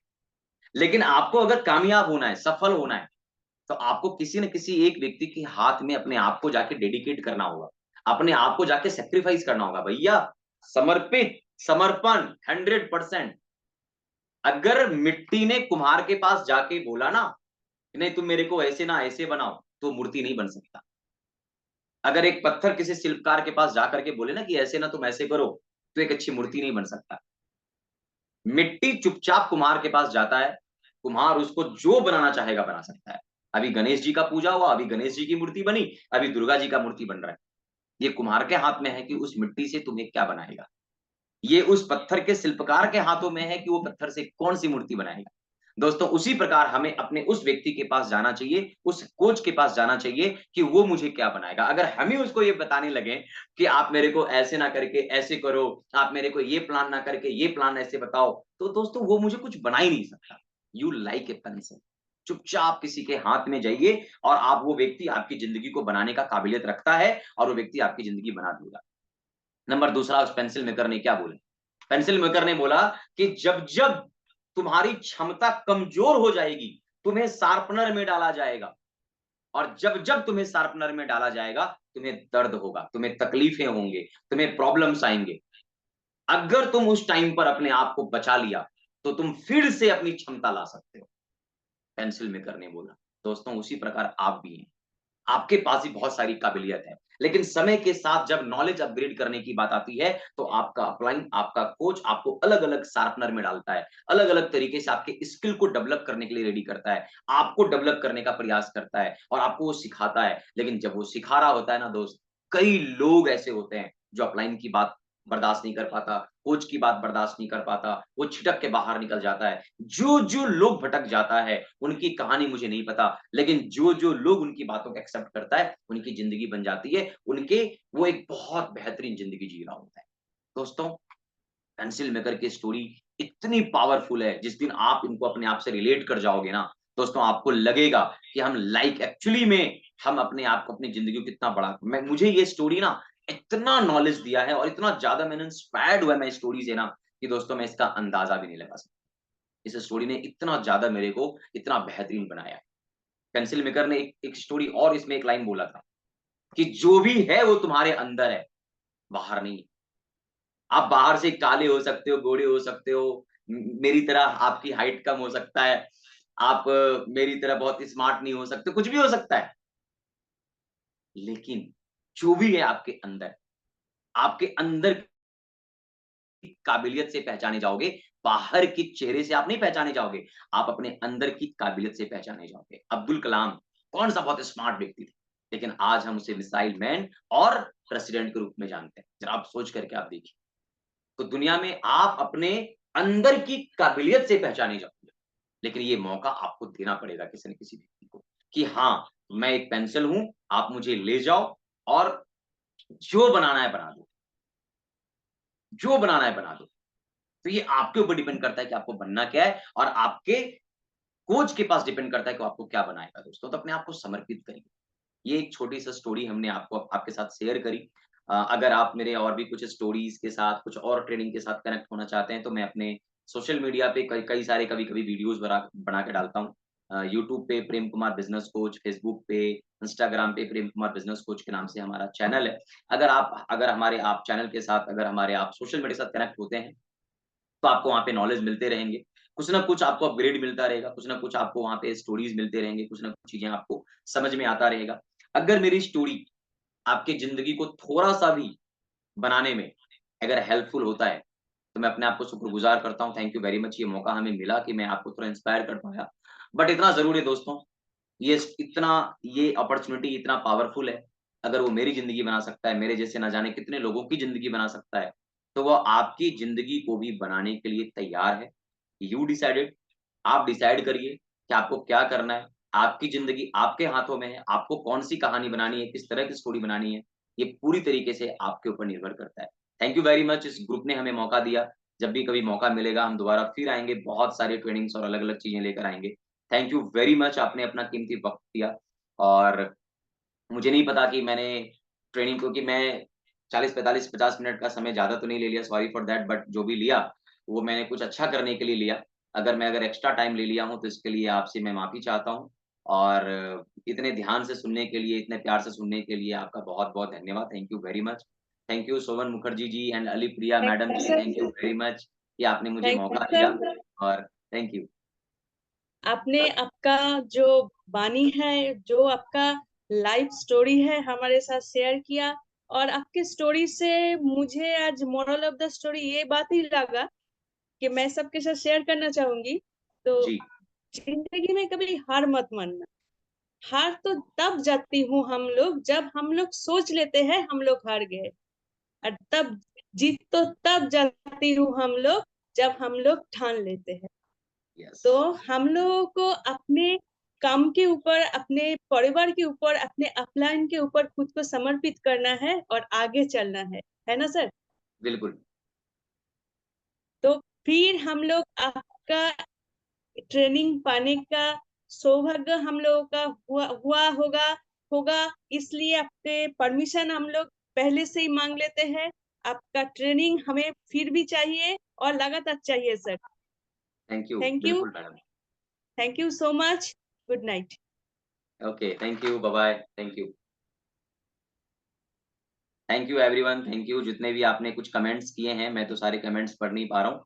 Speaker 2: लेकिन आपको अगर कामयाब होना है, सफल होना है, तो आपको किसी न किसी एक व्यक्ति के हाथ में अपने आप को जाके डेडिकेट करना होगा, अपने आप को जाके सैक्रिफाइस करना होगा। भैया समर्पित, समर्पण 100%। अगर मिट्टी ने कुम्हार के पास जाके बोला ना, नहीं तुम मेरे को ऐसे ना ऐसे बनाओ, तो मूर्ति नहीं बन सकता। अगर एक पत्थर किसी शिल्पकार के पास जाकर के बोले ना कि ऐसे ना तुम ऐसे करो, तो एक अच्छी मूर्ति नहीं बन सकता। मिट्टी चुपचाप कुम्हार के पास जाता है, कुम्हार उसको जो बनाना चाहेगा बना सकता है। अभी गणेश जी का पूजा हुआ, अभी गणेश जी की मूर्ति बनी, अभी दुर्गा जी का मूर्ति बन रहा है। ये कुम्हार के हाथ में है कि उस मिट्टी से तुम्हें क्या बनाएगा। ये उस पत्थर के शिल्पकार के हाथों में है कि वो पत्थर से कौन-सी मूर्ति बनाएगा। दोस्तों उसी प्रकार हमें अपने उस व्यक्ति के पास जाना चाहिए, उस कोच के पास जाना चाहिए कि वो मुझे क्या बनाएगा। अगर हम ही उसको ये बताने लगे कि आप मेरे को ऐसे ना करके ऐसे करो, आप मेरे को ये प्लान ना करके ये प्लान ऐसे बताओ, तो दोस्तों वो मुझे कुछ बना ही नहीं सकता। You like a pencil. चुपचाप किसी के हाथ में जाइए, और आप वो व्यक्ति आपकी ज़िंदगी को बनाने का काबिलियत रखता है, और वो व्यक्ति आपकी ज़िंदगी बना देगा। नंबर दूसरा, उस पेंसिल मेकर ने क्या बोला? पेंसिल मेकर ने बोला कि जब जब तुम्हारी क्षमता कमजोर हो जाएगी, तुम्हें शार्पनर में डाला जाएगा, और जब जब तुम्हें शार्पनर में डाला जाएगा, तुम्हें दर्द होगा, तुम्हें तकलीफें होंगे, तुम्हें प्रॉब्लम्स आएंगे। अगर तुम उस टाइम पर अपने आप को बचा लिया, तो तुम फिर से अपनी क्षमता ला सकते हो। पेंसिल मेकर ने बोला। दोस्तों, उसी प्रकार आप भी हैं। आपके पास भी बहुत सारी काबिलियत है, लेकिन समय के साथ जब नॉलेज अपग्रेड करने की बात आती है, तो आपका अपलाइन, आपका कोच आपको अलग-अलग शार्पनर में डालता है। अलग-अलग तरीके से आपके स्किल को डेवलप करने के लिए रेडी करता है। आपको डेवलप करने का प्रयास करता है और आपको वो सिखाता है। लेकिन जब वो सिखा रहा होता है ना दोस्त, कई लोग ऐसे होते हैं जो अपलाइन की बात बर्दाश्त नहीं कर पाता, कोच की बात बर्दाश्त नहीं कर पाता, वो छिटक के बाहर निकल जाता है। जो लोग भटक जाता है, उनकी कहानी मुझे नहीं पता, लेकिन जो लोग उनकी बातों को एक्सेप्ट करता है, उनकी ज़िंदगी बन जाती है, वो एक बहुत बेहतरीन ज़िंदगी जी रहा होता है। दोस्तों, पेंसिल मेकर की स्टोरी इतनी पावरफुल है, जिस दिन आप इनको अपने आप से रिलेट कर जाओगे ना, दोस्तों आपको लगेगा कि हम लाइक एक्चुअली में हम अपने आप को, अपनी ज़िंदगी को कितना बड़ा मुझे ये स्टोरी ना इतना नॉलेज दिया है और इतना ज़्यादा मैंने इंस्पायर्ड हुआ मैं स्टोरी से ना, कि दोस्तों मैं इसका अंदाज़ा भी नहीं लगा सकता। इस स्टोरी ने इतना ज़्यादा मेरे को इतना बेहतरीन बनाया है। पेंसिल मेकर ने एक स्टोरी और इसमें एक लाइन बोला था कि जो भी है वो तुम्हारे अंदर है, बाहर नहीं। आप बाहर से काले हो सकते हो, गोरे हो सकते हो, मेरी तरह आपकी हाइट कम हो सकता है, आप मेरी तरह बहुत स्मार्ट नहीं हो सकते, कुछ भी हो सकता है। लेकिन जो भी है आपके अंदर की काबिलियत से पहचाने जाओगे, बाहर के चेहरे से आप नहीं पहचाने जाओगे, आप अपने अंदर की काबिलियत से पहचाने जाओगे। अब्दुल कलाम कौन-सा बहुत स्मार्ट व्यक्ति थे, लेकिन आज हम उसे मिसाइल मैन और प्रेसिडेंट के रूप में जानते हैं। ज़रा आप सोच करके आप देखिए। तो दुनिया में आप अपने अंदर की काबिलियत से पहचाने जाओगे, लेकिन ये मौका आपको देना पड़ेगा किसी न किसी व्यक्ति को कि हाँ, मैं एक पेंसिल हूँ, आप मुझे ले जाओ और जो बनाना है बना दो, जो बनाना है बना दो। तो ये आपके ऊपर डिपेंड करता है कि आपको बनना क्या है और आपके कोच के पास डिपेंड करता है कि वो आपको क्या बनाएगा दोस्तों। तो अपने आप को समर्पित करिए। ये एक छोटी-सी स्टोरी हमने आपको आपके साथ शेयर करी। अगर आप मेरे और भी कुछ स्टोरीज़ के साथ, कुछ और ट्रेनिंग के साथ कनेक्ट होना चाहते हैं, तो मैं अपने सोशल मीडिया पे कई कई सारे कभी-कभी वीडियोज़ बना के डालता हूँ। यूट्यूब पे Prem Kumar business coach, Facebook पे, इंस्टाग्राम पे प्रेम कुमार बिज़नेस कोच के नाम से हमारा चैनल है। अगर आप चैनल के साथ, अगर हमारे आप सोशल मीडिया के साथ कनेक्ट होते हैं, तो आपको वहाँ पे नॉलेज मिलते रहेंगे। कुछ ना कुछ आपको अपग्रेड मिलता रहेगा, कुछ ना कुछ आपको वहाँ पे स्टोरीज़ मिलते रहेंगे, कुछ ना कुछ चीज़ें आपको समझ में आता रहेगा। अगर मेरी स्टोरी आपकी ज़िंदगी को थोड़ा-सा भी बनाने में अगर हेल्पफुल होता है, तो मैं अपने आप को शुक्रगुज़ार करता हूँ। थैंक यू वेरी मच, ये मौका हमें मिला कि मैं आपको थोड़ा इंस्पायर कर पाया। बट इतना ज़रूर है दोस्तों, ये अपॉर्च्युनिटी इतना पावरफुल है, अगर वो मेरी ज़िंदगी बना सकता है, मेरे जैसे ना जाने कितने लोगों की ज़िंदगी बना सकता है, तो वो आपकी ज़िंदगी को भी बनाने के लिए तैयार है। यू डिसाइडेड, आप डिसाइड करिए कि आपको क्या करना है। आपकी ज़िंदगी आपके हाथों में है, आपको कौन-सी कहानी बनानी है, किस तरह की स्टोरी बनानी है, ये पूरी तरीके से आपके ऊपर निर्भर करता है। थैंक यू वेरी मच, इस ग्रुप ने हमें मौका दिया। जब भी कभी मौका मिलेगा हम दोबारा फिर आएँगे, बहुत सारी ट्रेनिंग्स और अलग-अलग चीज़ें लेकर आएँगे। थैंक यू वेरी मच, आपने अपना कीमती वक़्त दिया और मुझे नहीं पता कि मैंने ट्रेनिंग, क्योंकि मैं 40, 45, 50 मिनट का समय ज़्यादा तो नहीं ले लिया, सॉरी फॉर दैट, बट जो भी लिया, वो मैंने कुछ अच्छा करने के लिए लिया। अगर एक्स्ट्रा टाइम ले लिया हूँ, तो इसके लिए आपसे मैं माफ़ी चाहता हूँ और इतने ध्यान से सुनने के लिए, इतने प्यार से सुनने के लिए आपका बहुत-बहुत धन्यवाद। Thank you very much. Thank you Sovan Mukherjee ji and Alipriya
Speaker 1: thank
Speaker 2: madam
Speaker 1: you
Speaker 2: ji, thank you
Speaker 1: sir.
Speaker 2: Very much कि आपने मुझे
Speaker 1: थैंक यू
Speaker 2: मौका दिया
Speaker 1: सर।
Speaker 2: और थैंक यू।
Speaker 1: आपने आपका जो वाणी है, जो आपका लाइफ स्टोरी है हमारे साथ शेयर किया और आपकी स्टोरी से मुझे आज मोरल ऑफ द स्टोरी ये बात ही लगा कि मैं सबके साथ शेयर करना चाहूँगी। तो
Speaker 2: जी,
Speaker 1: ज़िंदगी में कभी हार मत मानना। हार तो तब जाती हूँ हम लोग जब हम लोग सोच लेते हैं हम लोग हार गए और तब जीत तो तब जाती हूँ हम लोग जब हम लोग ठान लेते हैं।
Speaker 2: यस,
Speaker 1: तो हम लोगों को अपने काम के ऊपर, अपने परिवार के ऊपर, अपने अपलाइन के ऊपर खुद को समर्पित करना है और आगे चलना है ना सर?
Speaker 2: बिल्कुल।
Speaker 1: तो फिर हम लोग आपका ट्रेनिंग पाने का सौभाग्य हम लोगों का हुआ होगा होगा, इसलिए आपसे परमिशन हम लोग पहले से ही माँग लेते हैं। आपका ट्रेनिंग हमें फिर भी चाहिए और लगातार चाहिए sir.
Speaker 2: Thank you,
Speaker 1: thank you,
Speaker 2: बिल्कुल madam.
Speaker 1: Thank you so much. Good night.
Speaker 2: Okay, thank you, bye bye, thank you everyone, thank you जितने भी आपने कुछ कमेंट्स किए हैं, मैं तो सारे कमेंट्स पढ़ नहीं पा रहा हूँ।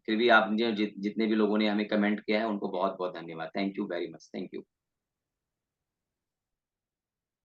Speaker 2: फिर भी आपने जितने भी लोगों ने हमें कमेंट किया है, उनको बहुत-बहुत धन्यवाद। Thank you very much, thank you.